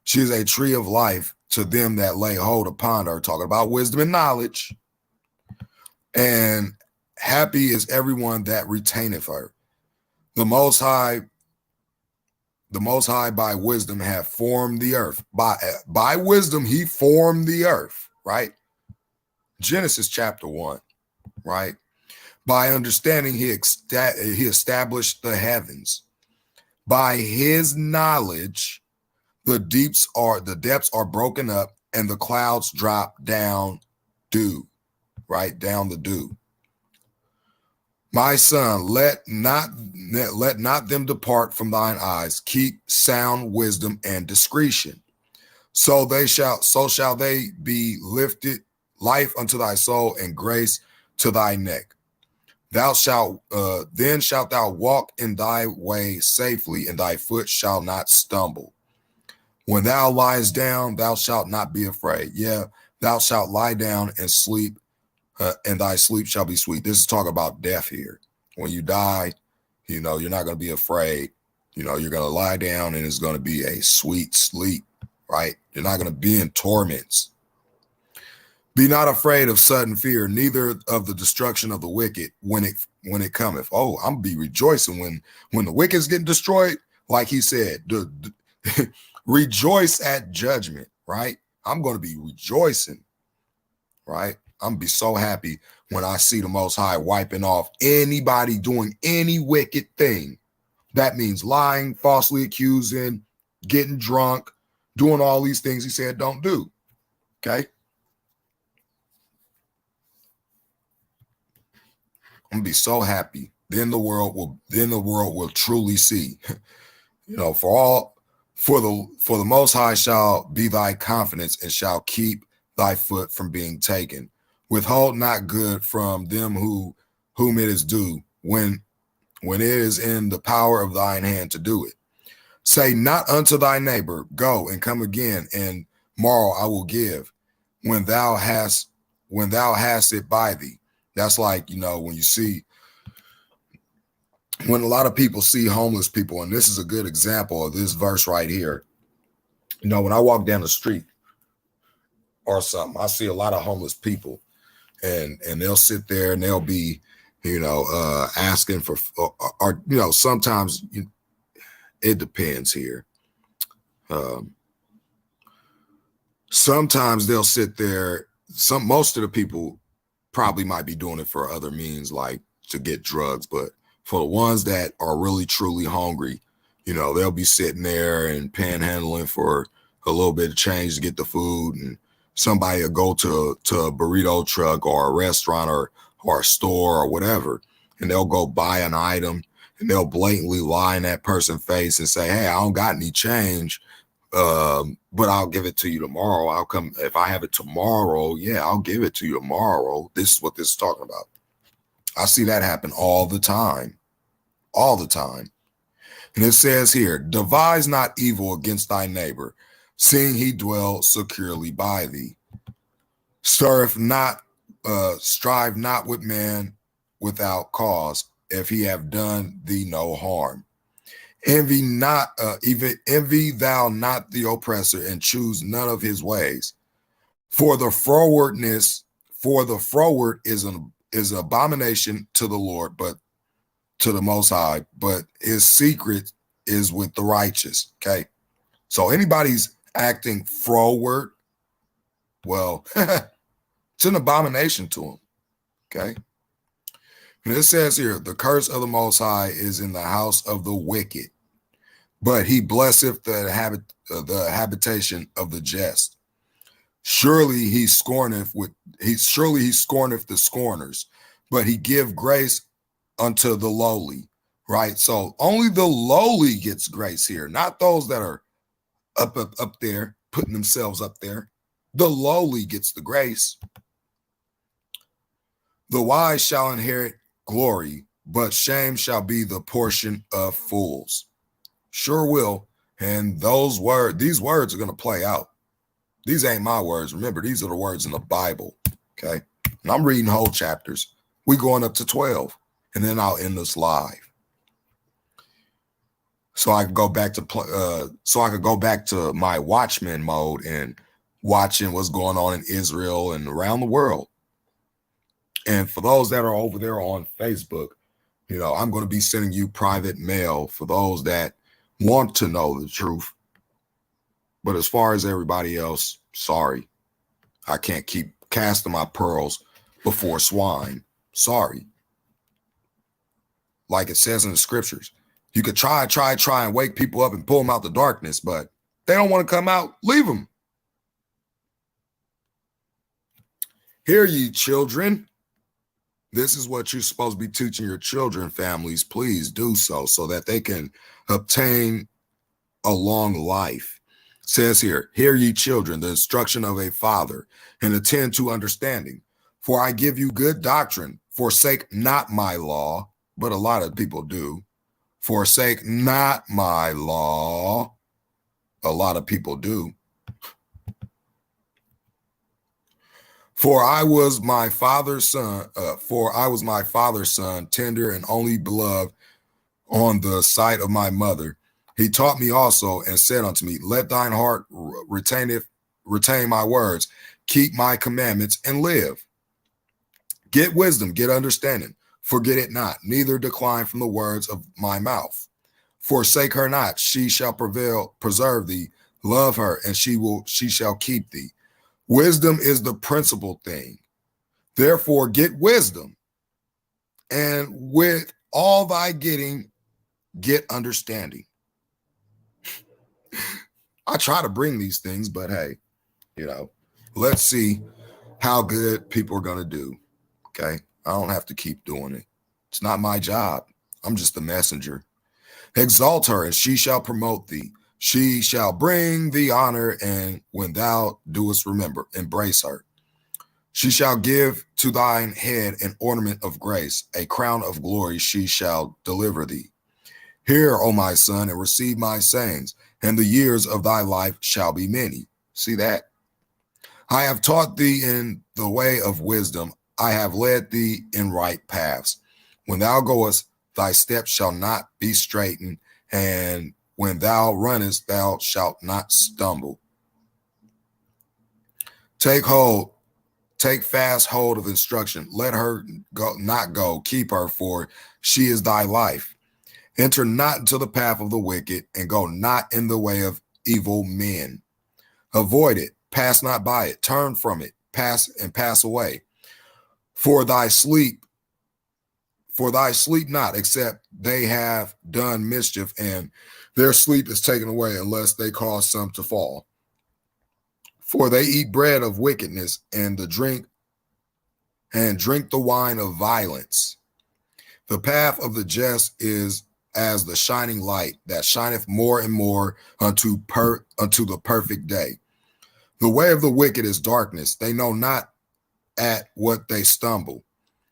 She is a tree of life to them that lay hold upon her, talking about wisdom and knowledge. And happy is everyone that retaineth her. The Most High by wisdom have formed the earth. By wisdom he formed the earth, right? Genesis chapter 1, right? By understanding he established the heavens. By his knowledge the depths are broken up, and the clouds drop down dew, right? Down the dew. My son, let not them depart from thine eyes. Keep sound wisdom and discretion. So shall they be lifted, life unto thy soul and grace to thy neck. Then shalt thou walk in thy way safely, and thy foot shall not stumble. When thou liest down, thou shalt not be afraid. Yeah, thou shalt lie down and sleep, and thy sleep shall be sweet. This is talking about death here. When you die, you're not going to be afraid. You're going to lie down, and it's going to be a sweet sleep, right? You're not going to be in torments. Be not afraid of sudden fear, neither of the destruction of the wicked when it cometh. Oh, I'm gonna be rejoicing when the wicked's getting destroyed. Like he said, rejoice at judgment, right? I'm going to be rejoicing, right? I'm going to be so happy when I see the Most High wiping off anybody doing any wicked thing. That means lying, falsely accusing, getting drunk, doing all these things he said don't do, okay? I'm gonna be so happy. Then the world will truly see. For the Most High shall be thy confidence, and shall keep thy foot from being taken. Withhold not good from them whom it is due, when it is in the power of thine hand to do it. Say not unto thy neighbor, go and come again, and morrow I will give, when thou hast it by thee. That's like, when a lot of people see homeless people, and this is a good example of this verse right here. When I walk down the street or something, I see a lot of homeless people, and they'll sit there and they'll be, asking for, or sometimes it depends here. Sometimes they'll sit there. Most of the people probably might be doing it for other means, like to get drugs, but for the ones that are really truly hungry, they'll be sitting there and panhandling for a little bit of change to get the food, and somebody will go to a burrito truck or a restaurant or a store or whatever, and they'll go buy an item, and they'll blatantly lie in that person's face and say, hey, I don't got any change, but I'll give it to you tomorrow. I'll come if I have it tomorrow. Yeah, I'll give it to you tomorrow. This is what this is talking about. I see that happen all the time. And it says here, devise not evil against thy neighbor, seeing he dwell securely by thee. Strive not with man without cause, if he have done thee no harm. Envy thou not the oppressor, and choose none of his ways. For the froward is an abomination to the Lord, but to the Most High, but his secret is with the righteous. Okay. So anybody's acting froward, well, it's an abomination to him. Okay. And it says here, the curse of the Most High is in the house of the wicked, but he blesseth the habitation of the just. Surely he scorneth the scorners, but he give grace unto the lowly. Right? So only the lowly gets grace here, not those that are up there, putting themselves up there. The lowly gets the grace. The wise shall inherit glory, but shame shall be the portion of fools. Sure will. And these words are going to play out. These ain't my words. Remember, these are the words in the Bible. Okay. And I'm reading whole chapters. We going up to 12. and then I'll end this live. So I could go back to my watchman mode and watching what's going on in Israel and around the world. And for those that are over there on Facebook, I'm going to be sending you private mail for those that want to know the truth. But as far as everybody else, sorry, I can't keep casting my pearls before swine. Sorry. Like it says in the scriptures, you could try and wake people up and pull them out the darkness, but they don't want to come out, leave them. Hear ye, children. This is what you're supposed to be teaching your children, families. Please do so that they can obtain a long life. It says here, hear ye, children, the instruction of a father, and attend to understanding. For I give you good doctrine. Forsake not my law, but a lot of people do. Forsake not my law. A lot of people do. For I was my father's son, tender and only beloved on the sight of my mother. He taught me also and said unto me, let thine heart retain my words, keep my commandments and live. Get wisdom, get understanding, forget it not, neither decline from the words of my mouth. Forsake her not, she shall preserve thee, love her, and she shall keep thee. Wisdom is the principal thing. Therefore, get wisdom. And with all thy getting, get understanding. I try to bring these things, but hey, let's see how good people are going to do. Okay. I don't have to keep doing it. It's not my job. I'm just the messenger. Exalt her, and she shall promote thee. She shall bring thee honor, and when thou doest embrace her. She shall give to thine head an ornament of grace, a crown of glory she shall deliver thee. Hear, O my son, and receive my sayings, and the years of thy life shall be many. See that? I have taught thee in the way of wisdom. I have led thee in right paths. When thou goest, thy steps shall not be straitened, and when thou runnest, thou shalt not stumble. Take fast hold of instruction. Let her not go. Keep her, for she is thy life. Enter not into the path of the wicked, and go not in the way of evil men. Avoid it. Pass not by it. Turn from it. Pass away. For thy sleep not, except they have done mischief, and their sleep is taken away unless they cause some to fall. For they eat bread of wickedness and drink the wine of violence. The path of the just is as the shining light that shineth more and more unto the perfect day. The way of the wicked is darkness. They know not at what they stumble.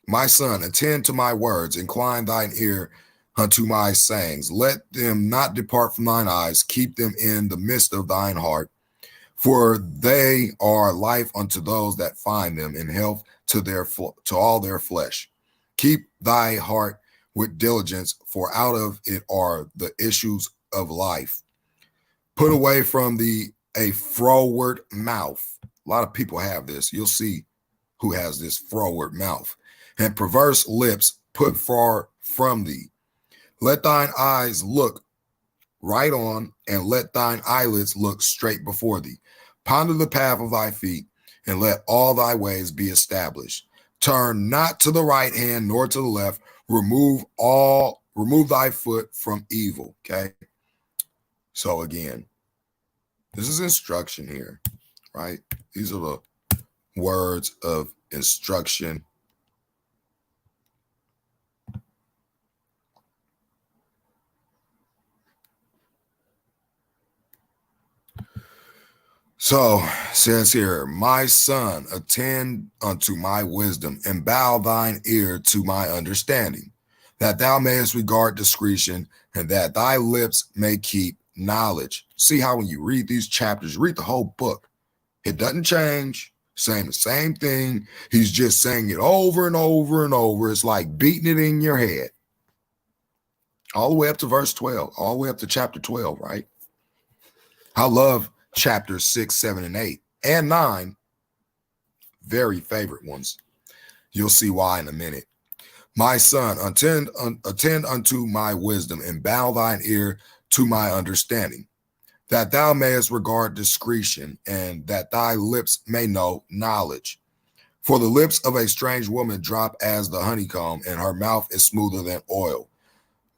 My son, attend to my words, incline thine ear unto my sayings. Let them not depart from thine eyes. Keep them in the midst of thine heart. For they are life unto those that find them, and health to all their flesh. Keep thy heart with diligence, for out of it are the issues of life. Put away from thee a froward mouth. A lot of people have this. You'll see who has this froward mouth. And perverse lips put far from thee. Let thine eyes look right on, and let thine eyelids look straight before thee. Ponder the path of thy feet, and let all thy ways be established. Turn not to the right hand nor to the left. Remove thy foot from evil. Okay. So again, this is instruction here, right? These are the words of instruction. So it says here, my son, attend unto my wisdom, and bow thine ear to my understanding, that thou mayest regard discretion, and that thy lips may keep knowledge. See how when you read these chapters, read the whole book. It doesn't change. saying the same thing. He's just saying it over and over and over. It's like beating it in your head. All the way up to verse 12, all the way up to chapter 12, right? I love chapters 6, 7, and 8, and 9. Very favorite ones. You'll see why in a minute. My son, attend unto my wisdom, and bow thine ear to my understanding, that thou mayest regard discretion, and that thy lips may know knowledge. For the lips of a strange woman drop as the honeycomb, and her mouth is smoother than oil.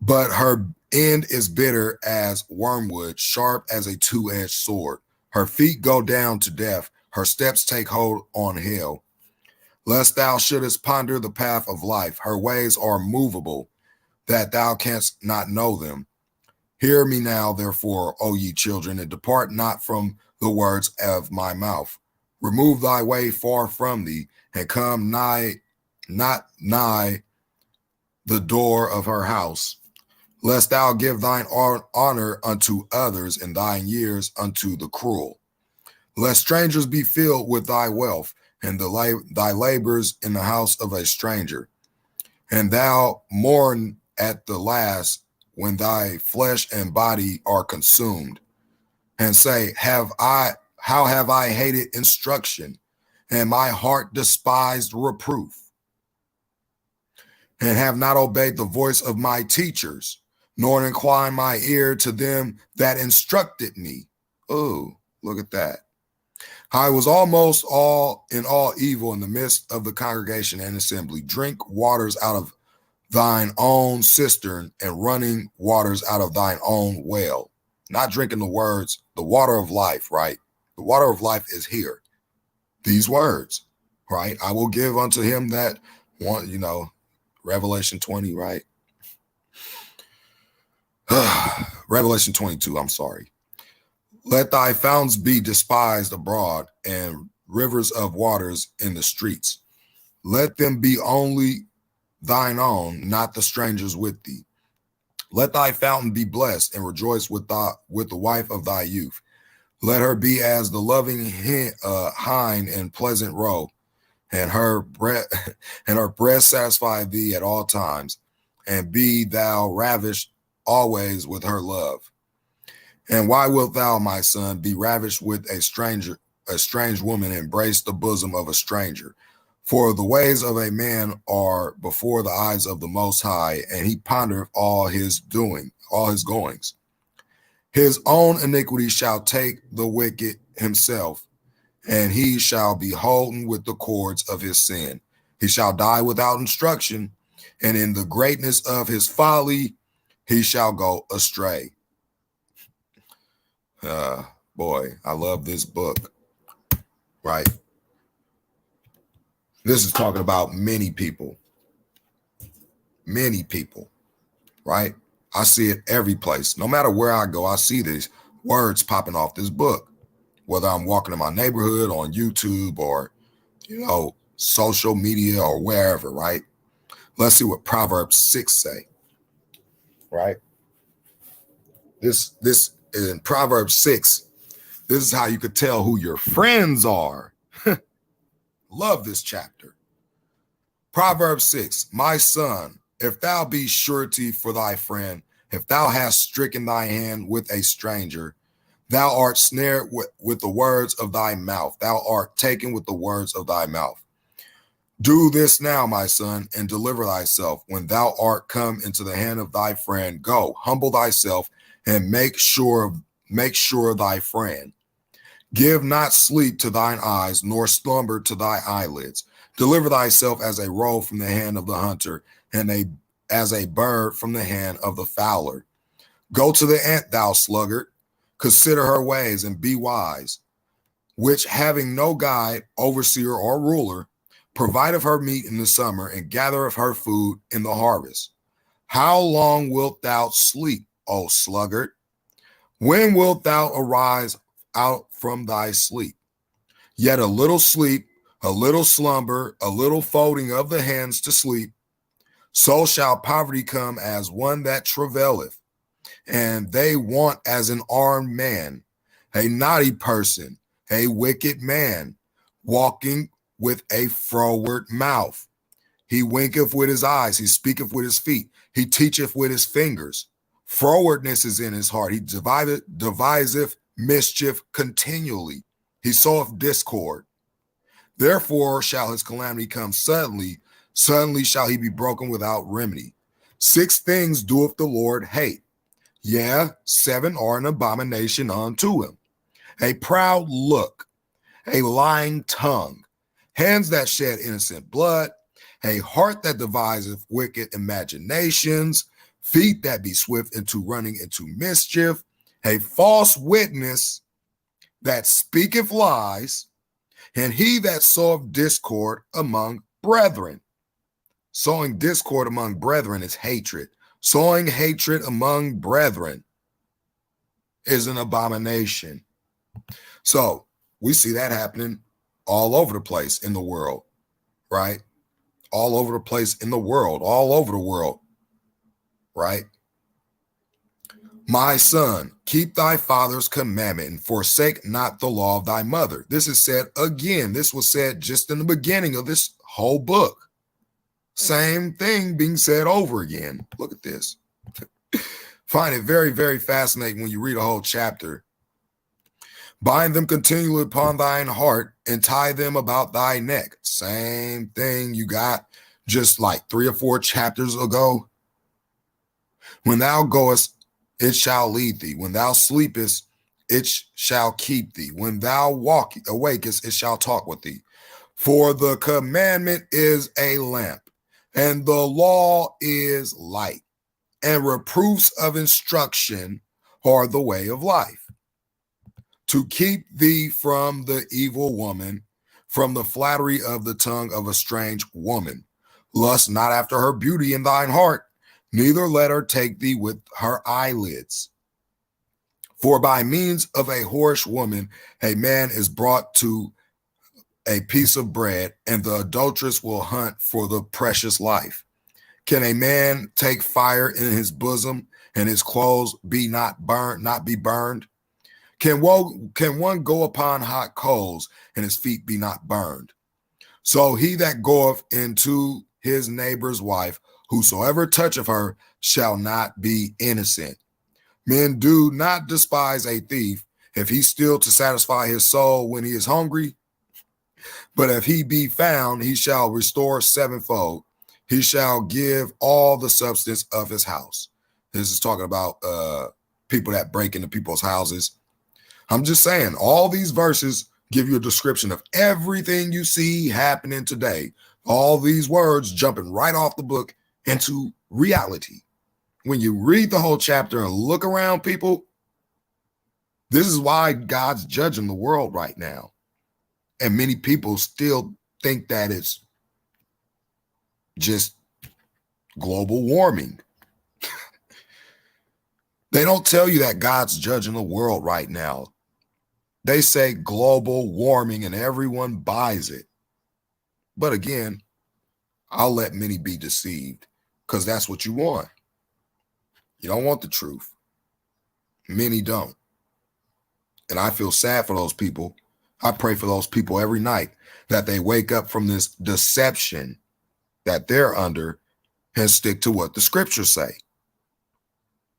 But her end is bitter as wormwood, sharp as a two-edged sword. Her feet go down to death. Her steps take hold on hell. Lest thou shouldest ponder the path of life. Her ways are movable, that thou canst not know them. Hear me now, therefore, O ye children, and depart not from the words of my mouth. Remove thy way far from thee, and come not nigh the door of her house. Lest thou give thine honor unto others, and thine years unto the cruel. Lest strangers be filled with thy wealth, and thy labors in the house of a stranger. And thou mourn at the last, when thy flesh and body are consumed, and say, how have I hated instruction, and my heart despised reproof, and have not obeyed the voice of my teachers, nor inclined my ear to them that instructed me. Oh, look at that. I was almost all evil in the midst of the congregation and assembly. Drink waters out of thine own cistern, and running waters out of thine own well. Not drinking the water of life, right? The water of life is here. These words, right? I will give unto him that one, Revelation 20, right? Revelation 22, I'm sorry. Let thy fountains be despised abroad, and rivers of waters in the streets. Let them be only thine own, not the strangers with thee. Let thy fountain be blessed, and rejoice with the wife of thy youth. Let her be as the loving hind in pleasant roe, and her breast satisfy thee at all times, and be thou ravished always with her love. And why wilt thou, my son, be ravished with a strange woman, embrace the bosom of a stranger? For the ways of a man are before the eyes of the Most High, and he pondereth all his goings. His own iniquity shall take the wicked himself, and he shall be holden with the cords of his sin. He shall die without instruction, and in the greatness of his folly he shall go astray. Boy, I love this book, right? This is talking about many people, right? I see it every place. No matter where I go, I see these words popping off this book, whether I'm walking in my neighborhood, on YouTube, or, social media, or wherever, right? Let's see what Proverbs 6 say, right? This in Proverbs 6, this is how you could tell who your friends are. Love this chapter. Proverbs 6, my son, if thou be surety for thy friend, if thou hast stricken thy hand with a stranger, thou art snared with the words of thy mouth. Thou art taken with the words of thy mouth. Do this now, my son, and deliver thyself. When thou art come into the hand of thy friend, go, humble thyself, and make sure thy friend. Give not sleep to thine eyes, nor slumber to thy eyelids. Deliver thyself as a roe from the hand of the hunter, and as a bird from the hand of the fowler. Go to the ant, thou sluggard, consider her ways, and be wise, which having no guide, overseer, or ruler, provideth her meat in the summer, and gathereth her food in the harvest. How long wilt thou sleep, O sluggard? When wilt thou arise out from thy sleep? Yet a little sleep, a little slumber, a little folding of the hands to sleep, so shall poverty come as one that travaileth, and they want as an armed man, a naughty person, a wicked man, walking with a froward mouth. He winketh with his eyes, he speaketh with his feet, he teacheth with his fingers. Frowardness is in his heart. He deviseth mischief continually. He soweth discord. Therefore shall his calamity come suddenly. Suddenly shall he be broken without remedy. 6 things doeth the Lord hate. Yea, 7 are an abomination unto him. A proud look, a lying tongue, hands that shed innocent blood, a heart that deviseth wicked imaginations, feet that be swift into running into mischief, a false witness that speaketh lies, and he that soweth discord among brethren. Sowing discord among brethren is hatred. Sowing hatred among brethren is an abomination. So we see that happening all over the place in the world, right? All over the place in the world, all over the world, right? My son, keep thy father's commandment and forsake not the law of thy mother. This is said again. This was said just in the beginning of this whole book. Same thing being said over again. Look at this. Find it very, very fascinating when you read a whole chapter. Bind them continually upon thine heart and tie them about thy neck. Same thing you got just like 3 or 4 chapters ago. When thou goest, it shall lead thee. When thou sleepest, it shall keep thee. When thou awakest, it shall talk with thee. For the commandment is a lamp, and the law is light, and reproofs of instruction are the way of life. To keep thee from the evil woman, from the flattery of the tongue of a strange woman. Lust not after her beauty in thine heart, neither let her take thee with her eyelids. For by means of a whorish woman, a man is brought to a piece of bread, and the adulteress will hunt for the precious life. Can a man take fire in his bosom, and his clothes not be burned? Can one go upon hot coals, and his feet be not burned? So he that goeth into his neighbor's wife, whosoever toucheth her, shall not be innocent. Men, do not despise a thief, if he steal to satisfy his soul when he is hungry. But if he be found, he shall restore 7-fold. He shall give all the substance of his house. This is talking about people that break into people's houses. I'm just saying, all these verses give you a description of everything you see happening today. All these words jumping right off the book into reality. When you read the whole chapter and look around, people, this is why God's judging the world right now. And many people still think that it's just global warming. They don't tell you that God's judging the world right now. They say global warming and everyone buys it. But again, I'll let many be deceived because that's what you want. You don't want the truth. Many don't. And I feel sad for those people. I pray for those people every night that they wake up from this deception that they're under and stick to what the scriptures say.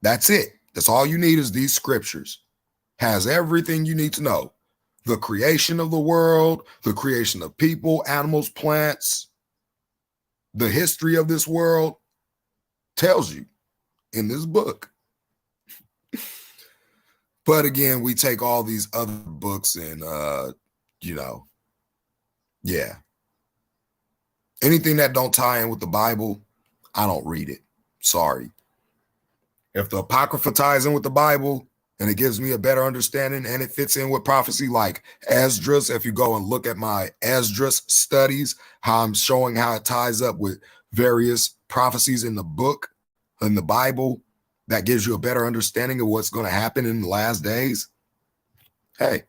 That's it. That's all you need is these scriptures. Has everything you need to know. The creation of the world, the creation of people, animals, plants, the history of this world tells you in this book. But again, we take all these other books and, yeah. Anything that don't tie in with the Bible, I don't read it. Sorry. If the Apocrypha ties in with the Bible and it gives me a better understanding and it fits in with prophecy like Esdras, if you go and look at my Esdras studies, how I'm showing how it ties up with various prophecies in the book, in the Bible, that gives you a better understanding of what's going to happen in the last days, hey,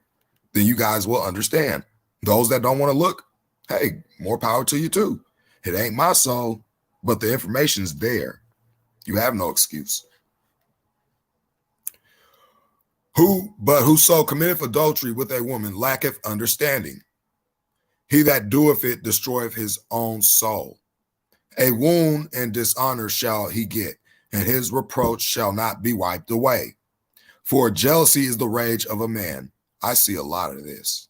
then you guys will understand. Those that don't want to look, hey, more power to you too. It ain't my soul, but the information's there. You have no excuse. Whoso committeth adultery with a woman lacketh understanding, He that doeth it destroyeth his own soul. A wound and dishonor shall he get, and his reproach shall not be wiped away. For jealousy is the rage of a man. I see a lot of this.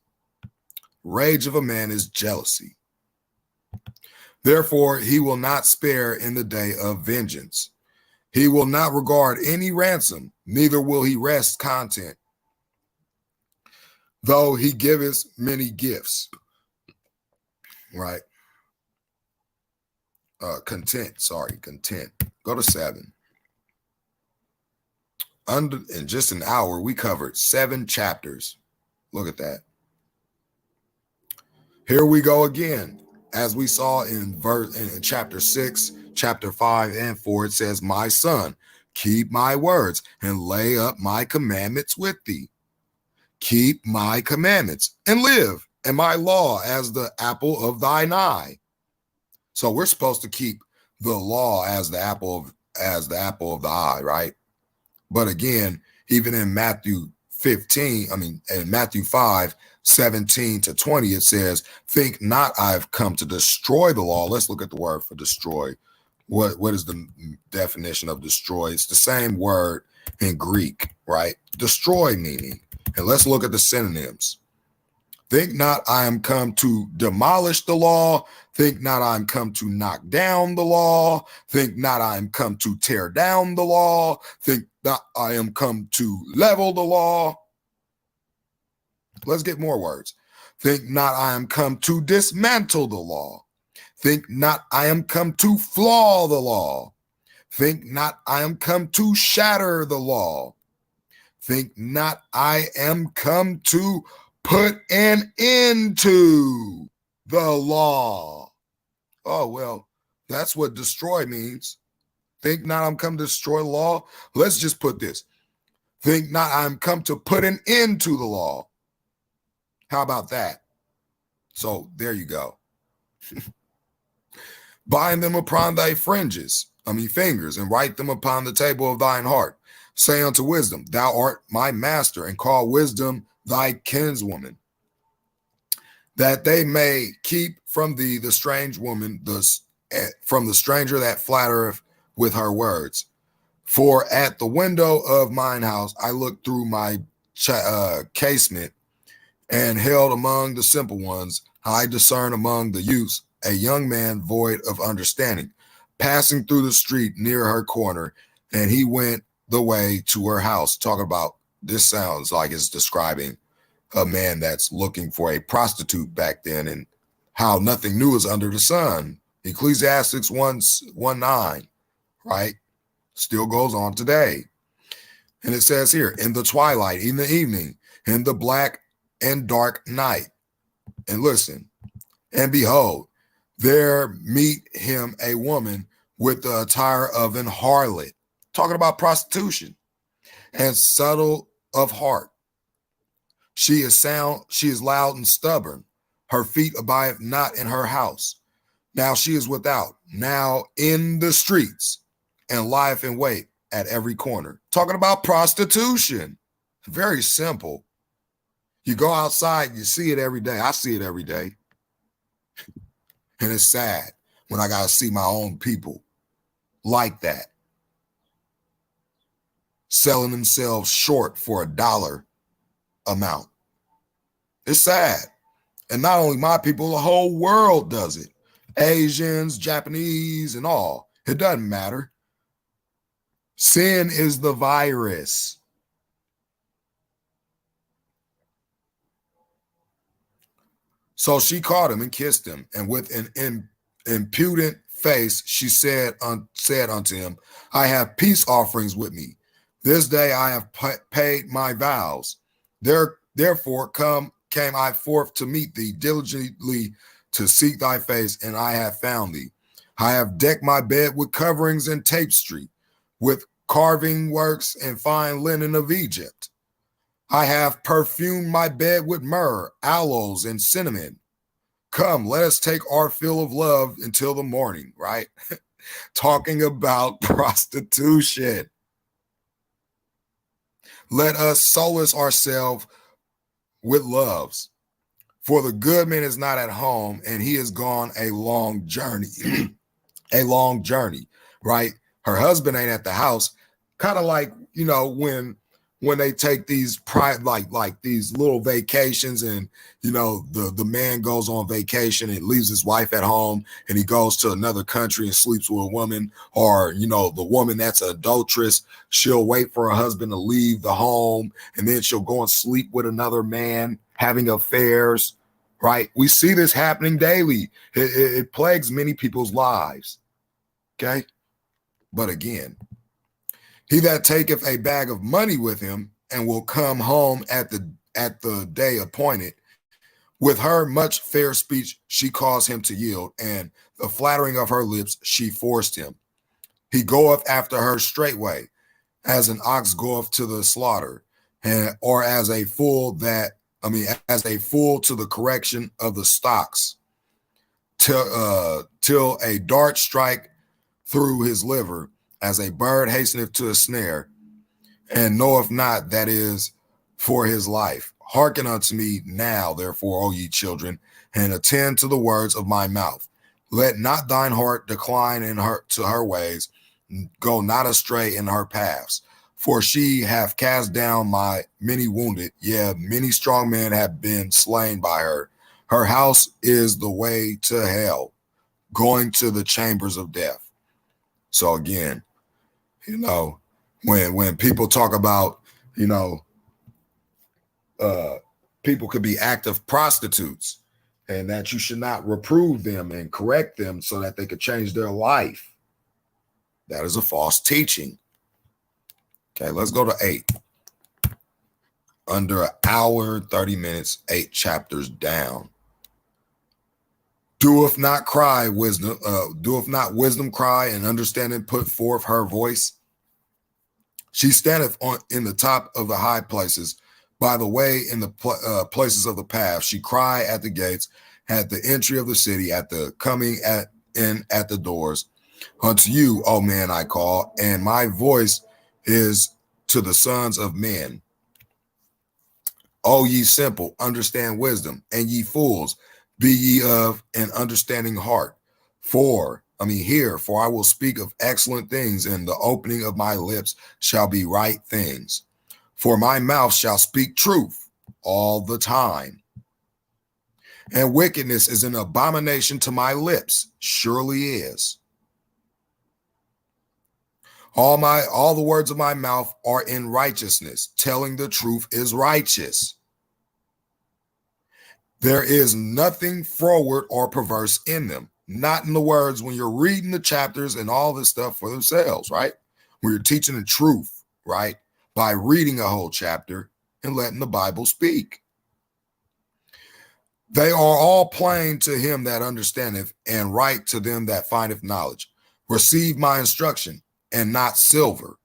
Rage of a man is jealousy. Therefore, he will not spare in the day of vengeance. He will not regard any ransom, neither will he rest content, though he giveth many gifts. Right? Content. Go to 7. In just an hour, we covered 7 chapters. Look at that. Here we go again. As we saw in chapter 6, chapter 5, and 4, it says, my son, keep my words and lay up my commandments with thee. Keep my commandments and live, and my law as the apple of thine eye. So we're supposed to keep the law as the apple of the eye, right? But again, even in Matthew 5, 17 to 20, it says, think not I've come to destroy the law. Let's look at the word for destroy. What is the definition of destroy? It's the same word in Greek, right? Destroy meaning. And let's look at the synonyms. Think not I am come to demolish the law. Think not I am come to knock down the law. Think not I am come to tear down the law. Think not I am come to level the law. Let's get more words. Think not I am come to dismantle the law. Think not I am come to flaw the law. Think not I am come to shatter the law. Think not I am come to put an end to the law. Oh, well, that's what destroy means. Think not I'm come to destroy the law. Let's just put this. Think not I'm come to put an end to the law. How about that? So there you go. Bind them upon thy fingers, and write them upon the table of thine heart. Say unto wisdom, thou art my master, and call wisdom thy kinswoman, that they may keep from thee the strange woman, from the stranger that flattereth with her words. For at the window of mine house I looked through my casement, and held among the simple ones, I discern among the youths a young man void of understanding, passing through the street near her corner, and he went the way to her house. Talking about, this sounds like it's describing a man that's looking for a prostitute back then, and how nothing new is under the sun. Ecclesiastes 1:9, right? Still goes on today. And it says here, in the twilight, in the evening, in the black and dark night. And listen, and behold, there meet him a woman with the attire of an harlot, talking about prostitution, and subtle of heart. She is loud and stubborn. Her feet abide not in her house. Now she is without, now in the streets, and lieth in wait at every corner. Talking about prostitution. Very simple. You go outside, you see it every day. I see it every day. And it's sad when I got to see my own people like that, selling themselves short for $1 amount. It's sad. And not only my people, the whole world does it. Asians, Japanese, and all. It doesn't matter. Sin is the virus. So she caught him and kissed him, and with an impudent face she said unto him, I have peace offerings with me. This day I have paid my vows. Therefore came I forth to meet thee diligently to seek thy face, and I have found thee. I have decked my bed with coverings and tapestry, with carving works and fine linen of Egypt. I have perfumed my bed with myrrh, aloes, and cinnamon. Come, let us take our fill of love until the morning, right? Talking about prostitution. Let us solace ourselves with loves. For the goodman is not at home, and he has gone a long journey. A long journey, right? Her husband ain't at the house. Kind of like, when they take these like these little vacations, and the man goes on vacation and leaves his wife at home, and he goes to another country and sleeps with a woman, or the woman that's an adulteress, she'll wait for her husband to leave the home, and then she'll go and sleep with another man, having affairs, right? We see this happening daily. It plagues many people's lives. Okay. But again, he that taketh a bag of money with him and will come home at the day appointed, with her much fair speech she caused him to yield, and the flattering of her lips she forced him. He goeth after her straightway, as an ox goeth to the slaughter, or as a fool to the correction of the stocks, till a dart strike through his liver, as a bird hasteneth to a snare, and knoweth not that is for his life. Hearken unto me now, therefore, O ye children, and attend to the words of my mouth. Let not thine heart decline to her ways, go not astray in her paths. For she hath cast down my many wounded, yea, many strong men have been slain by her. Her house is the way to hell, going to the chambers of death. So again, when people talk about, people could be active prostitutes, and that you should not reprove them and correct them so that they could change their life, that is a false teaching. Okay, let's go to 8. Under an hour, 30 minutes, 8 chapters down. Doeth not wisdom cry, and understanding put forth her voice? She standeth in the top of the high places, by the way in the places of the path. She cry at the gates, at the entry of the city, at the coming in at the doors. Unto you, O man, I call, and my voice is to the sons of men. O ye simple, understand wisdom, and ye fools, be ye of an understanding heart. For I will speak of excellent things, and the opening of my lips shall be right things. For my mouth shall speak truth all the time. And wickedness is an abomination to my lips, surely is. All the words of my mouth are in righteousness. Telling the truth is righteous. There is nothing froward or perverse in them. Not in the words when you're reading the chapters and all this stuff for themselves, right? When you're teaching the truth, right? By reading a whole chapter and letting the Bible speak. They are all plain to him that understandeth, and right to them that findeth knowledge. Receive my instruction, and not silver,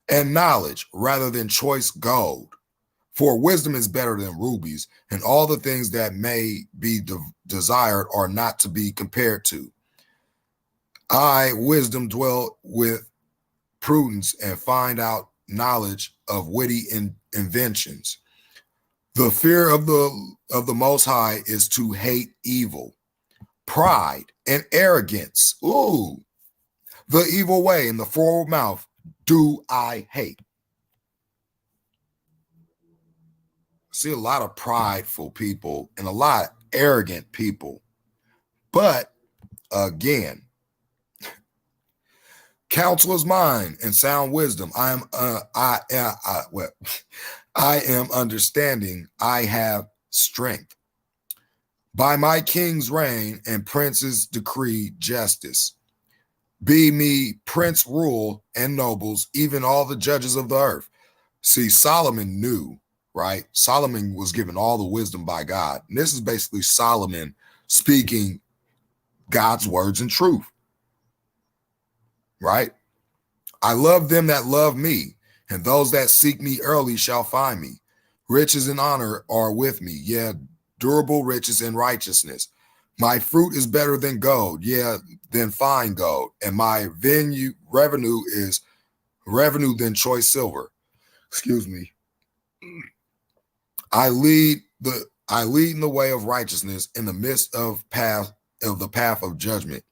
and knowledge rather than choice gold. For wisdom is better than rubies, and all the things that may be desired are not to be compared to. I, wisdom, dwell with prudence, and find out knowledge of witty inventions. The fear of the Most High is to hate evil, pride, and arrogance. Ooh, the evil way and the forward mouth do I hate. See a lot of prideful people and a lot of arrogant people. But again, counsel is mine and sound wisdom. I am understanding. I have strength. By my king's reign and prince's decree justice. Be me prince rule and nobles, even all the judges of the earth. See, Solomon knew, right? Solomon was given all the wisdom by God. And this is basically Solomon speaking God's words and truth, right? I love them that love me, and those that seek me early shall find me. Riches and honor are with me, yeah, durable riches and righteousness. My fruit is better than gold, yeah, than fine gold, and my revenue is revenue than choice silver. Excuse me. I lead I lead in the way of righteousness in the midst of the path of judgment,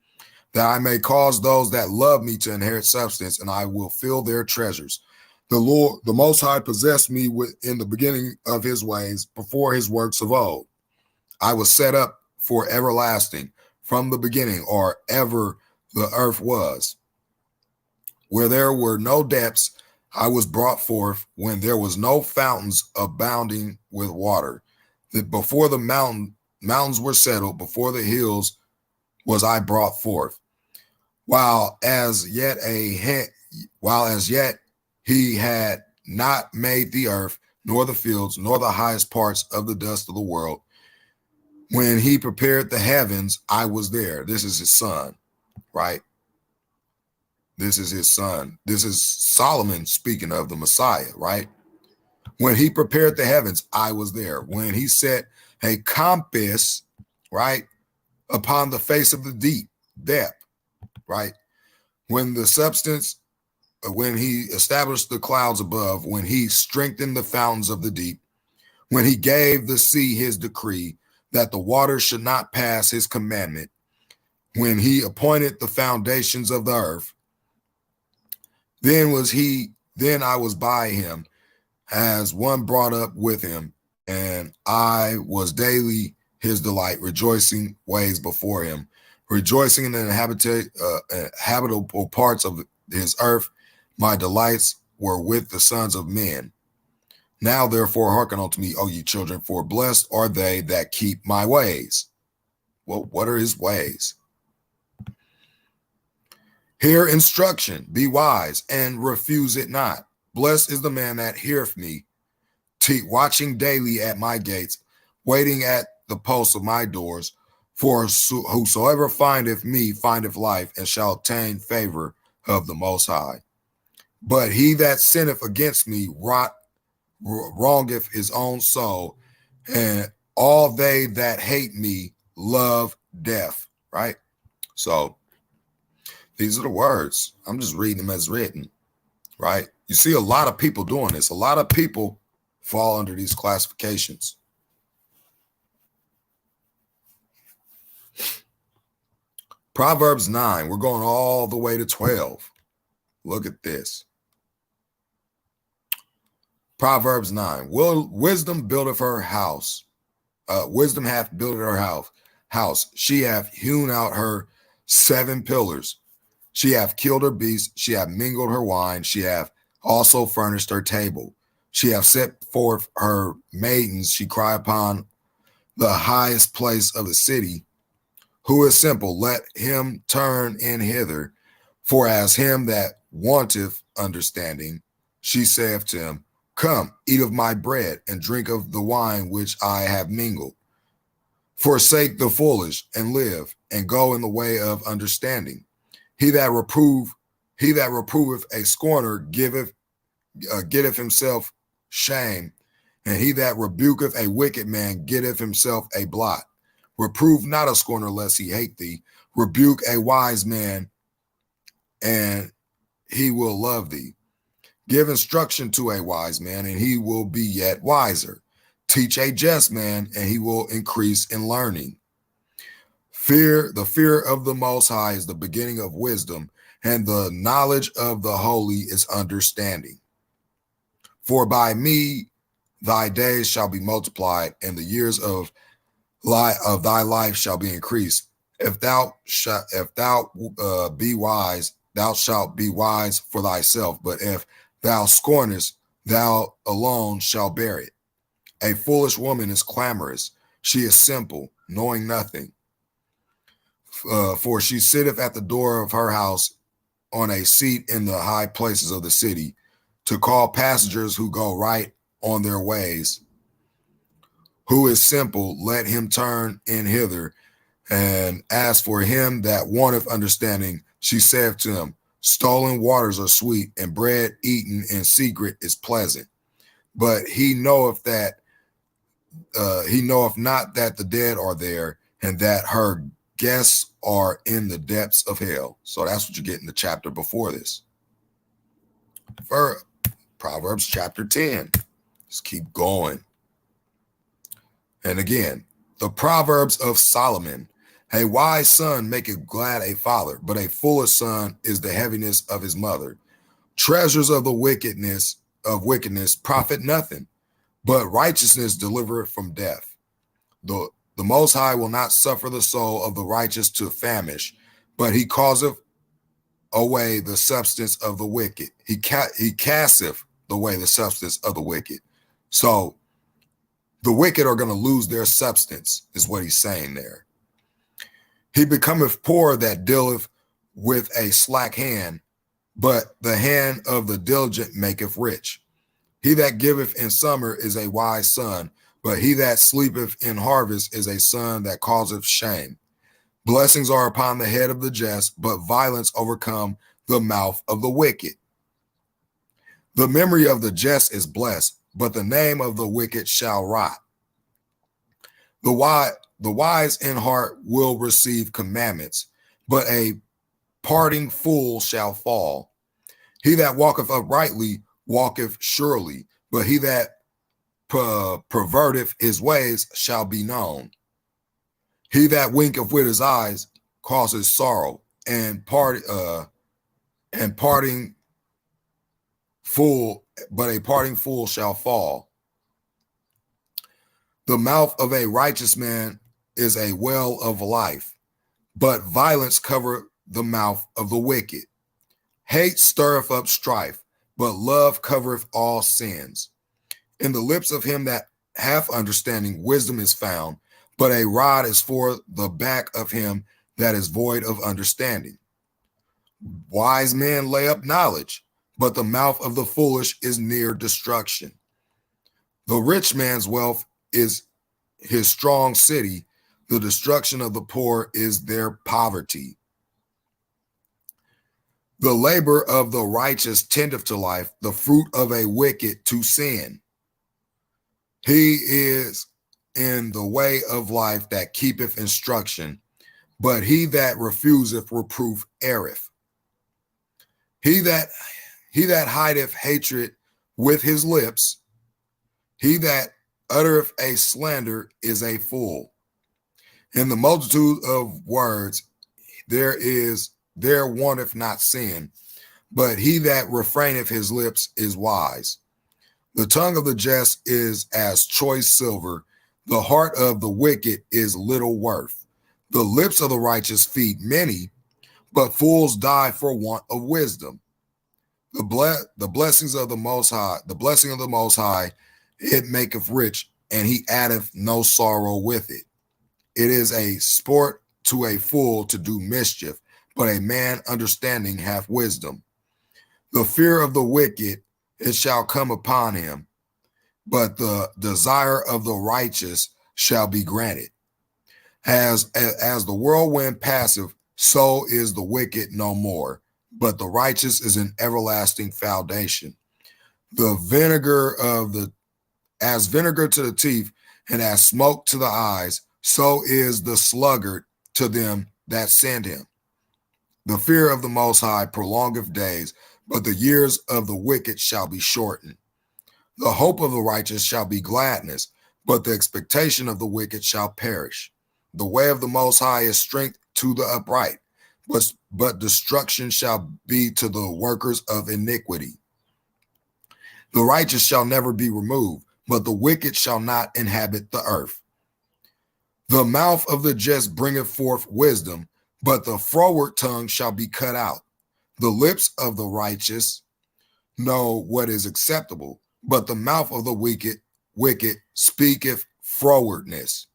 that I may cause those that love me to inherit substance, and I will fill their treasures. The Lord, the Most High, possessed me in the beginning of his ways, before his works of old. I was set up for everlasting, from the beginning, or ever the earth was. Where there were no depths, I was brought forth, when there was no fountains abounding with water. That before the mountains were settled, before the hills was I brought forth. While as yet he had not made the earth, nor the fields, nor the highest parts of the dust of the world. When he prepared the heavens, I was there. This is his son, right? This is his son. This is Solomon speaking of the Messiah, right? When he prepared the heavens, I was there. When he set a compass, right, upon the face of the deep, depth, right? When he established the clouds above, when he strengthened the fountains of the deep, when he gave the sea his decree, that the waters should not pass his commandment, when he appointed the foundations of the earth, then I was by him, as one brought up with him, and I was daily his delight, rejoicing ways before him, rejoicing in the habitable parts of his earth. My delights were with the sons of men. Now therefore hearken unto me, O ye children, for blessed are they that keep my ways. Well, what are his ways? Hear instruction, be wise, and refuse it not. Blessed is the man that heareth me, watching daily at my gates, waiting at the posts of my doors. For whosoever findeth me findeth life, and shall obtain favor of the Most High. But he that sinneth against me wrongeth his own soul, and all they that hate me love death. Right? So these are the words. I'm just reading them as written. Right? You see a lot of people doing this. A lot of people fall under these classifications. Proverbs 9. We're going all the way to 12. Look at this. Proverbs 9. Wisdom buildeth her house. Wisdom hath builded her house. She hath hewn out her 7 pillars. She hath killed her beasts. She hath mingled her wine. She hath also furnished her table. She hath set forth her maidens. She cry upon the highest place of the city. Who is simple, let him turn in hither. For as him that wanteth understanding, she saith to him, come, eat of my bread, and drink of the wine which I have mingled. Forsake the foolish, and live, and go in the way of understanding. He that reproveth a scorner getteth himself shame, and he that rebuketh a wicked man getteth himself a blot. Reprove not a scorner lest he hate thee. Rebuke a wise man, and he will love thee. Give instruction to a wise man, and he will be yet wiser. Teach a just man, and he will increase in learning. The fear of the Most High is the beginning of wisdom, and the knowledge of the holy is understanding. For by me thy days shall be multiplied, and the years of thy life shall be increased. If thou be wise, thou shalt be wise for thyself. But if thou scornest, thou alone shalt bear it. A foolish woman is clamorous. She is simple, knowing nothing. For she sitteth at the door of her house on a seat in the high places of the city, to call passengers who go right on their ways. Who is simple, let him turn in hither. And as for him that wanteth understanding, she saith to him, stolen waters are sweet, and bread eaten in secret is pleasant. But he knoweth not that the dead are there, and that her guests are in the depths of hell. So that's what you get in the chapter before this. For Proverbs chapter 10. Let's keep going. And again, the Proverbs of Solomon. A wise son maketh glad a father, but a foolish son is the heaviness of his mother. Treasures of the wickedness profit nothing, but righteousness delivereth from death. The Most High will not suffer the soul of the righteous to famish, but he causeth away the substance of the wicked. He casteth away the substance of the wicked. So the wicked are going to lose their substance, is what he's saying there. He becometh poor that dealeth with a slack hand, but the hand of the diligent maketh rich. He that giveth in summer is a wise son, but he that sleepeth in harvest is a son that causeth shame. Blessings are upon the head of the just, but violence overcome the mouth of the wicked. The memory of the just is blessed, but the name of the wicked shall rot. The wise in heart will receive commandments, but a parting fool shall fall. He that walketh uprightly walketh surely, but he that perverteth his ways shall be known. He that winketh with his eyes causes sorrow, and parting fool, but a parting fool shall fall. The mouth of a righteous man is a well of life, but violence covereth the mouth of the wicked. Hate stirreth up strife, but love covereth all sins. In the lips of him that hath understanding, wisdom is found, but a rod is for the back of him that is void of understanding. Wise men lay up knowledge, but the mouth of the foolish is near destruction. The rich man's wealth is his strong city. The destruction of the poor is their poverty. The labor of the righteous tendeth to life, the fruit of a wicked to sin. He is in the way of life that keepeth instruction, but he that refuseth reproof erreth. He that hideth hatred with his lips, he that uttereth a slander is a fool. In the multitude of words there wanteth not sin, but he that refraineth his lips is wise. The tongue of the just is as choice silver, the heart of the wicked is little worth. The lips of the righteous feed many, but fools die for want of wisdom. The blessings of the Most High, the blessing of the Most High, it maketh rich, and he addeth no sorrow with it. It is a sport to a fool to do mischief, but a man understanding hath wisdom. The fear of the wicked, it shall come upon him, but the desire of the righteous shall be granted. As the whirlwind passeth, so is the wicked no more, but the righteous is an everlasting foundation. As vinegar to the teeth, and as smoke to the eyes, so is the sluggard to them that send him. The fear of the Most High prolongeth days, but the years of the wicked shall be shortened. The hope of the righteous shall be gladness, but the expectation of the wicked shall perish. The way of the Most High is strength to the upright, but destruction shall be to the workers of iniquity. The righteous shall never be removed, but the wicked shall not inhabit the earth. The mouth of the just bringeth forth wisdom, but the froward tongue shall be cut out. The lips of the righteous know what is acceptable, but the mouth of the wicked speaketh frowardness.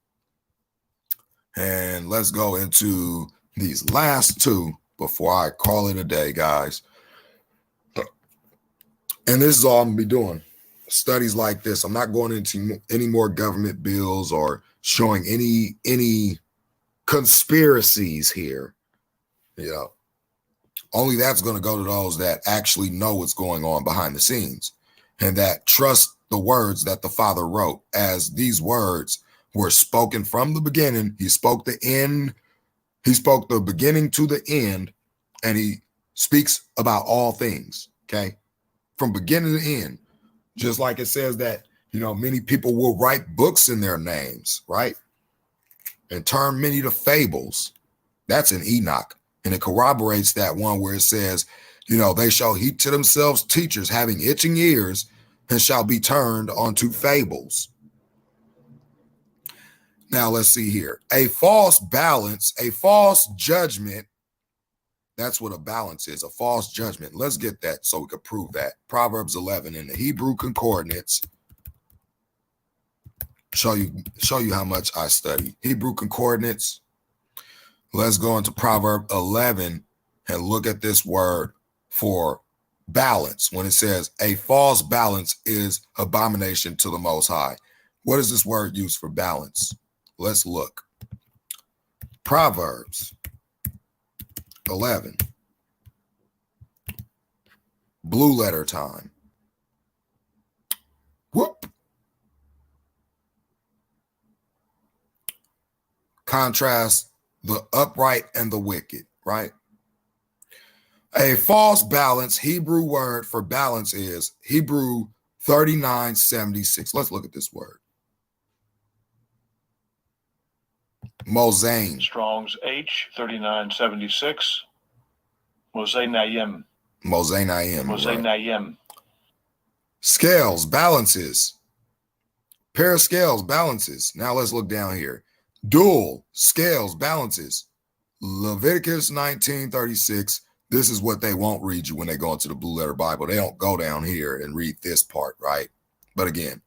And let's go into these last two before I call it a day, guys. And this is all I'm going to be doing. Studies like this. I'm not going into any more government bills or showing any conspiracies here. You know, only that's going to go to those that actually know what's going on behind the scenes and that trust the words that the Father wrote, as these words were spoken from the beginning. He spoke the end. He spoke the beginning to the end, and he speaks about all things, okay? From beginning to end. Just like it says that Many people will write books in their names, right? And turn many to fables. That's in Enoch. And it corroborates that one where it says, they shall heap to themselves teachers having itching ears and shall be turned onto fables. Now let's see here. A false balance, a false judgment. That's what a balance is, a false judgment. Let's get that so we can prove that. Proverbs 11 in the Hebrew concordance. Show you how much I study. Hebrew concordance. Let's go into Proverb 11 and look at this word for balance. When it says a false balance is abomination to the Most High. What is this word used for balance? Let's look. Proverbs 11. Blue letter time. Whoop. Contrast the upright and the wicked, right? A false balance, Hebrew word for balance is Hebrew 3976. Let's look at this word. Mozain. Strong's H 3976. Mozainayim. Mozainayim. Mozainayim. Right. Scales, balances. Pair of scales, balances. Now let's look down here. Dual, scales, balances. Leviticus 19:36. This is what they won't read you when they go into the Blue Letter Bible. They don't go down here and read this part, right? But again,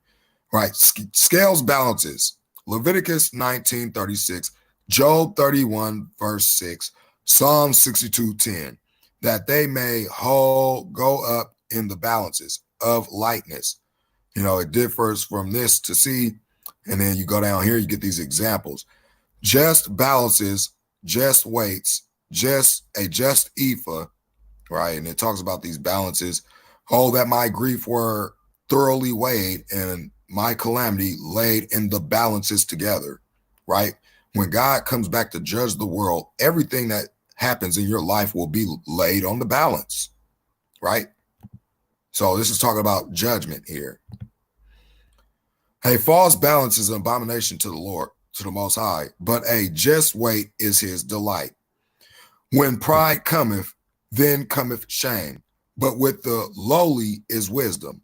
right, scales, balances. Leviticus 19:36, Job 31, verse 6, Psalm 62:10, that they may go up in the balances of lightness. It differs from this to see, and then you go down here, you get these examples. Just balances, just weights, just ephah, right? And it talks about these balances. Oh, that my grief were thoroughly weighed and my calamity laid in the balances together, right? When God comes back to judge the world, everything that happens in your life will be laid on the balance, right? So this is talking about judgment here. A false balance is an abomination to the Lord, to the Most High, but a just weight is his delight. When pride cometh, then cometh shame, but with the lowly is wisdom.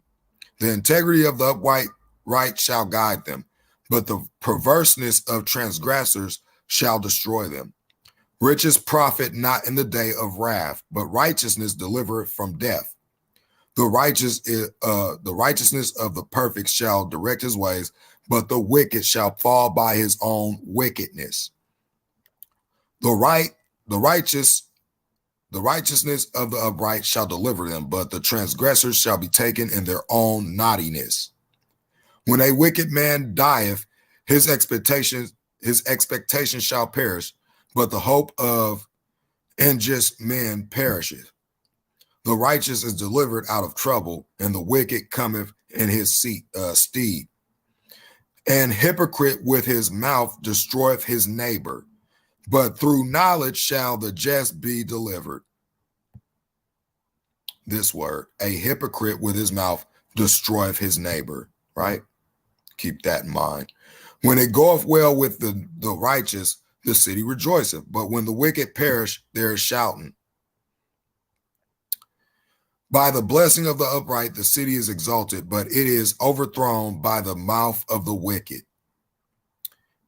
The integrity of the upright right shall guide them, but the perverseness of transgressors shall destroy them. Riches profit not in the day of wrath, but righteousness delivereth from death. The righteousness of the perfect shall direct his ways, but the wicked shall fall by his own wickedness. The righteousness of the upright shall deliver them, but the transgressors shall be taken in their own naughtiness. When a wicked man dieth, his expectation shall perish, but the hope of unjust men perisheth. The righteous is delivered out of trouble, and the wicked cometh in his stead. And hypocrite with his mouth destroyeth his neighbor, but through knowledge shall the just be delivered. This word, a hypocrite with his mouth destroyeth his neighbor, right? Keep that in mind. When it goeth well with the righteous, the city rejoiceth, but when the wicked perish, there is shouting. By the blessing of the upright, the city is exalted, but it is overthrown by the mouth of the wicked.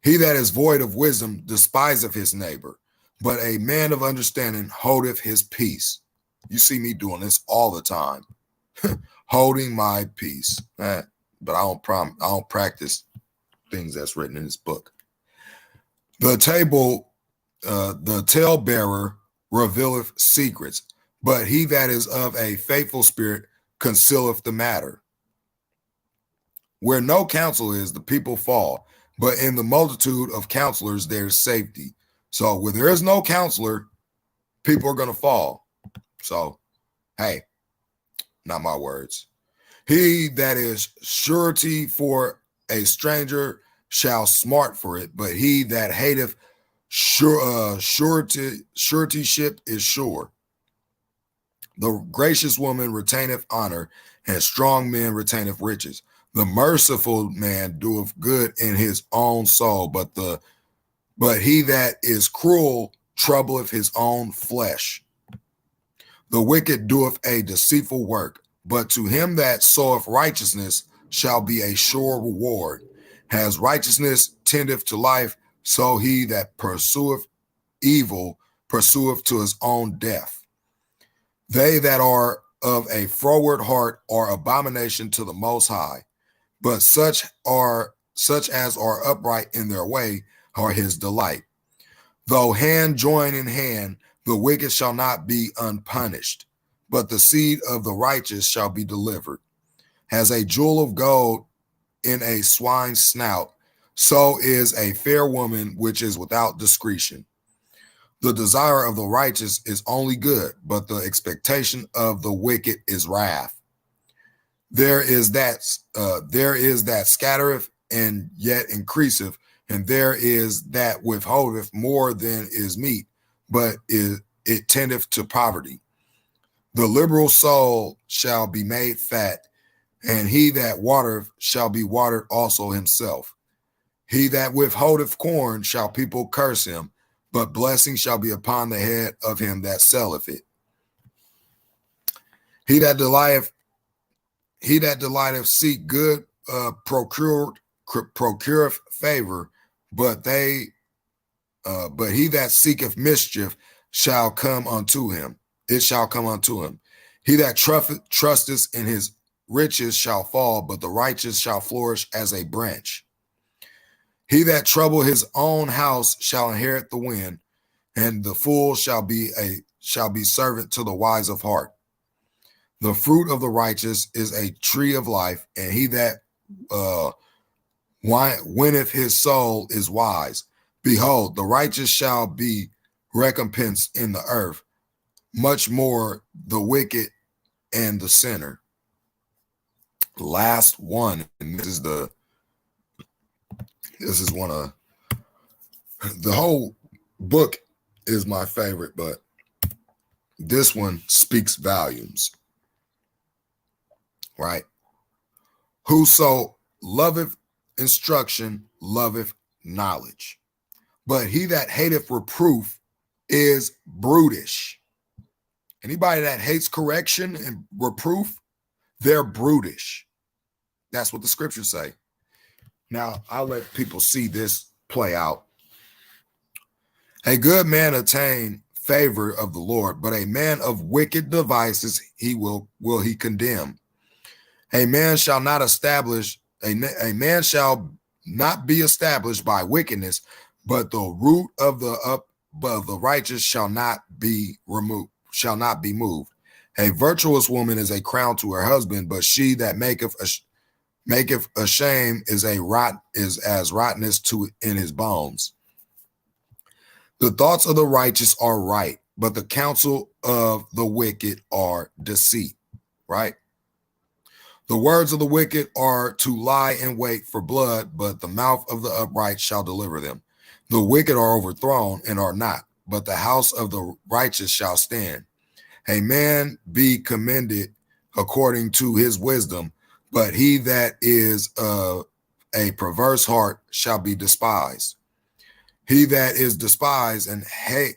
He that is void of wisdom despiseth his neighbor, but a man of understanding holdeth his peace. You see me doing this all the time, holding my peace. But I don't practice things that's written in this book. The talebearer revealeth secrets, but he that is of a faithful spirit concealeth the matter. Where no counsel is, the people fall, but in the multitude of counselors, there's safety. So where there is no counselor, people are going to fall. So, hey, not my words. He that is surety for a stranger shall smart for it, but he that hateth suretyship is sure. The gracious woman retaineth honor, and strong men retaineth riches. The merciful man doeth good in his own soul, but he that is cruel troubleth his own flesh. The wicked doeth a deceitful work, but to him that soweth righteousness shall be a sure reward. As righteousness tendeth to life, so he that pursueth evil pursueth to his own death. They that are of a froward heart are abomination to the Most High, but such as are upright in their way are his delight. Though hand join in hand, the wicked shall not be unpunished, but the seed of the righteous shall be delivered. As a jewel of gold in a swine's snout, so is a fair woman which is without discretion. The desire of the righteous is only good, but the expectation of the wicked is wrath. There is that scattereth and yet increaseth, and there is that withholdeth more than is meet, but it tendeth to poverty. The liberal soul shall be made fat, and he that watereth shall be watered also himself. He that withholdeth corn shall people curse him, but blessing shall be upon the head of him that selleth it. He that delighteth seek good, procureth favor, but he that seeketh mischief shall come unto him. It shall come unto him. He that trusteth in his riches shall fall, but the righteous shall flourish as a branch. He that trouble his own house shall inherit the wind, and the fool shall be servant to the wise of heart. The fruit of the righteous is a tree of life, and he that winneth his soul is wise. Behold, the righteous shall be recompensed in the earth, much more the wicked and the sinner. Last one, and this is one of the whole book is my favorite, but this one speaks volumes, right? Whoso loveth instruction loveth knowledge, but he that hateth reproof is brutish. Anybody that hates correction and reproof, they're brutish. That's what the scriptures say. Now, I'll let people see this play out. A good man attain favor of the Lord, but a man of wicked devices will he condemn. A man shall not be established by wickedness, but the root of the righteous shall not be moved. A virtuous woman is a crown to her husband, but she that maketh ashamed is as rottenness in his bones. The thoughts of the righteous are right, but the counsel of the wicked are deceit. Right? The words of the wicked are to lie in wait for blood, but the mouth of the upright shall deliver them. The wicked are overthrown and are not, but the house of the righteous shall stand. A man be commended according to his wisdom, but he that is of a perverse heart shall be despised. He that is despised and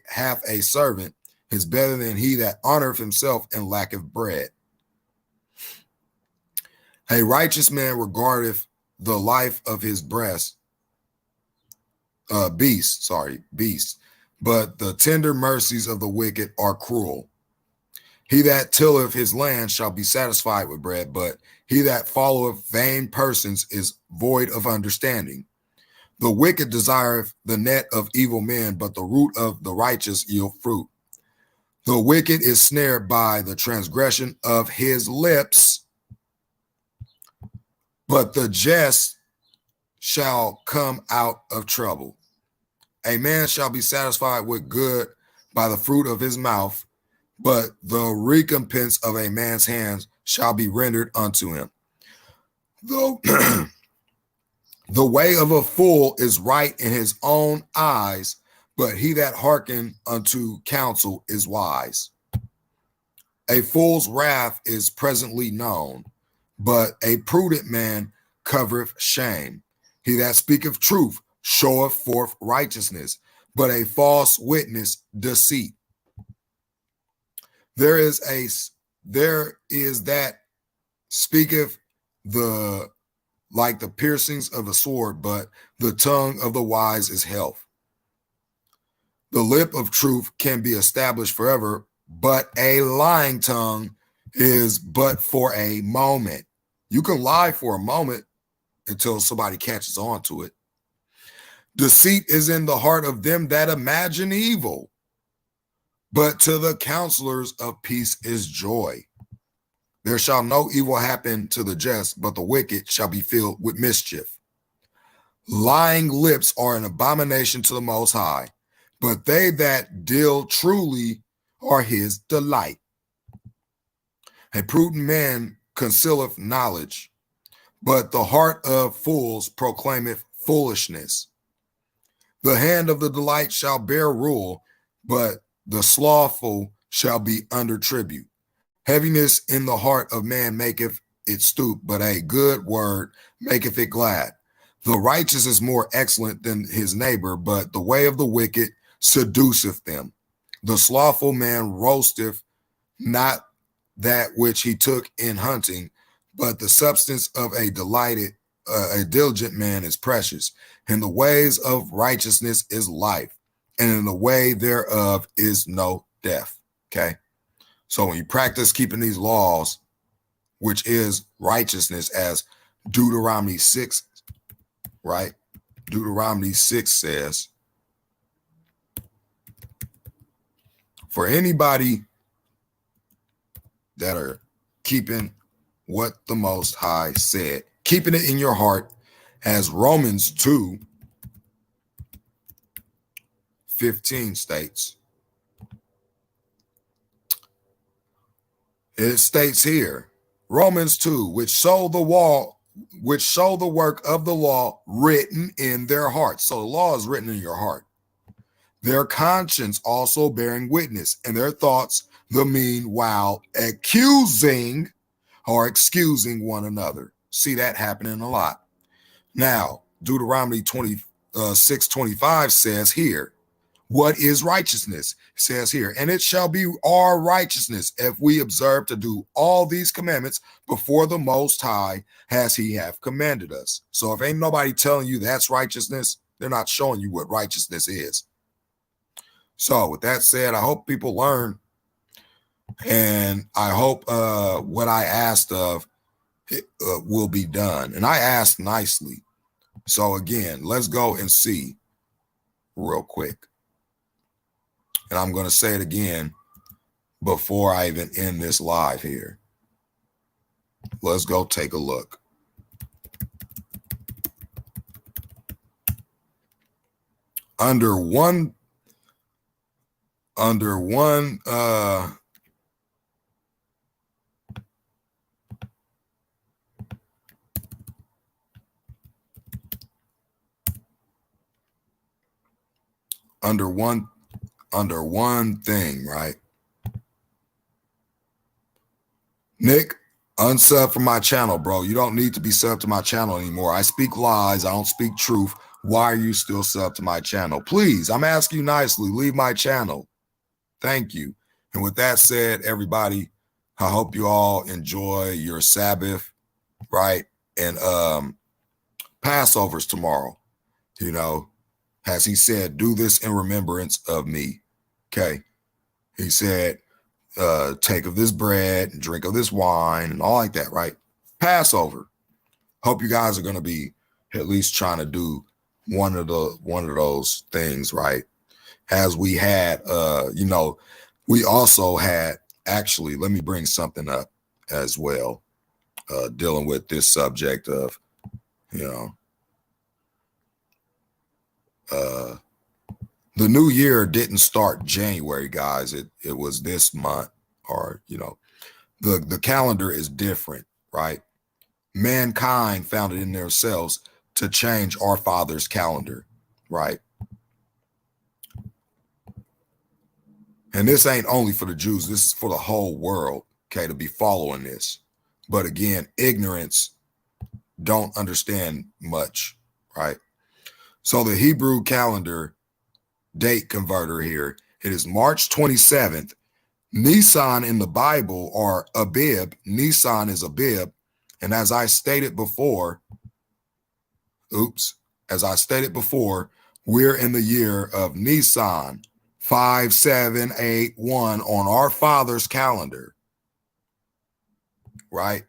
hath a servant is better than he that honoreth himself and lacketh bread. A righteous man regardeth the life of his beast, but the tender mercies of the wicked are cruel. He that tilleth his land shall be satisfied with bread, but he that followeth vain persons is void of understanding. The wicked desireth the net of evil men, but the root of the righteous yield fruit. The wicked is snared by the transgression of his lips, but the just shall come out of trouble. A man shall be satisfied with good by the fruit of his mouth, but the recompense of a man's hands shall be rendered unto him. Though the way of a fool is right in his own eyes, but he that hearkeneth unto counsel is wise. A fool's wrath is presently known, but a prudent man covereth shame. He that speaketh truth showeth forth righteousness, but a false witness deceit. There is that speaketh like the piercings of a sword, but the tongue of the wise is health. The lip of truth can be established forever, but a lying tongue is but for a moment. You can lie for a moment until somebody catches on to it. Deceit is in the heart of them that imagine evil, but to the counselors of peace is joy. There shall no evil happen to the just, but the wicked shall be filled with mischief. Lying lips are an abomination to the Most High, but they that deal truly are his delight. A prudent man concealeth knowledge, but the heart of fools proclaimeth foolishness. The hand of the delight shall bear rule, but the slothful shall be under tribute. Heaviness in the heart of man maketh it stoop, but a good word maketh it glad. The righteous is more excellent than his neighbor, but the way of the wicked seduceth them. The slothful man roasteth not that which he took in hunting, but the substance of a diligent man is precious. In the ways of righteousness is life, and in the way thereof is no death. Okay. So when you practice keeping these laws, which is righteousness, as Deuteronomy 6, right? Deuteronomy 6 says, for anybody that are keeping what the Most High said, keeping it in your heart, as Romans 2:15 states. It states here, Romans 2, which show the work of the law written in their hearts. So the law is written in your heart. Their conscience also bearing witness, and their thoughts the meanwhile accusing or excusing one another. See that happening a lot. Now, Deuteronomy 6:25 says here, what is righteousness? It says here, and it shall be our righteousness if we observe to do all these commandments before the Most High as he hath commanded us. So if ain't nobody telling you that's righteousness, they're not showing you what righteousness is. So with that said, I hope people learn, and I hope what I asked of will be done. And I asked nicely. So again, let's go and see real quick. And I'm going to say it again before I even end this live here. Let's go take a look. Under one thing, right? Nick, unsub from my channel, bro. You don't need to be subbed to my channel anymore. I speak lies. I don't speak truth. Why are you still subbed to my channel? Please, I'm asking you nicely, leave my channel. Thank you. And with that said, everybody, I hope you all enjoy your Sabbath, right? And Passover's tomorrow. You know, as he said, do this in remembrance of me. Okay. He said, take of this bread and drink of this wine and all like that, right? Passover. Hope you guys are going to be at least trying to do one of those things, right? As we had, we also had, actually, let me bring something up as well, dealing with this subject of, the new year didn't start January, guys. It was this month, or, the calendar is different, right? Mankind found it in themselves to change our Father's calendar, right? And this ain't only for the Jews. This is for the whole world, okay, to be following this. But again, ignorance don't understand much, right? So the Hebrew calendar date converter here, it is March 27th. Nisan in the Bible, or Abib, Nisan is Abib. And as I stated before, we're in the year of Nisan, 5781 on our Father's calendar, right?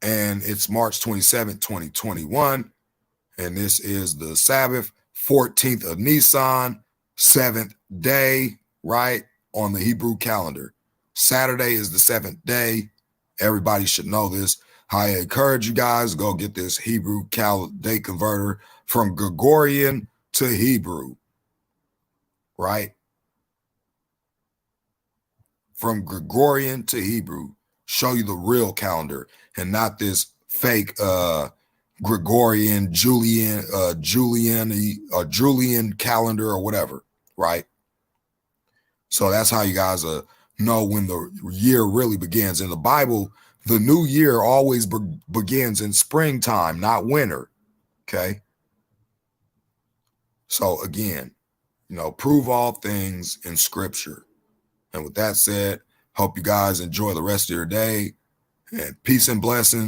And it's March 27th, 2021. And this is the Sabbath, 14th of Nisan, 7th day, right, on the Hebrew calendar. Saturday is the 7th day. Everybody should know this. I encourage you guys, go get this Hebrew calendar date converter from Gregorian to Hebrew, right? From Gregorian to Hebrew. Show you the real calendar and not this fake Gregorian, Julian calendar or whatever, right? So that's how you guys know when the year really begins. In the Bible, the new year always begins in springtime, not winter, okay? So again, prove all things in Scripture. And with that said, hope you guys enjoy the rest of your day, and peace and blessings.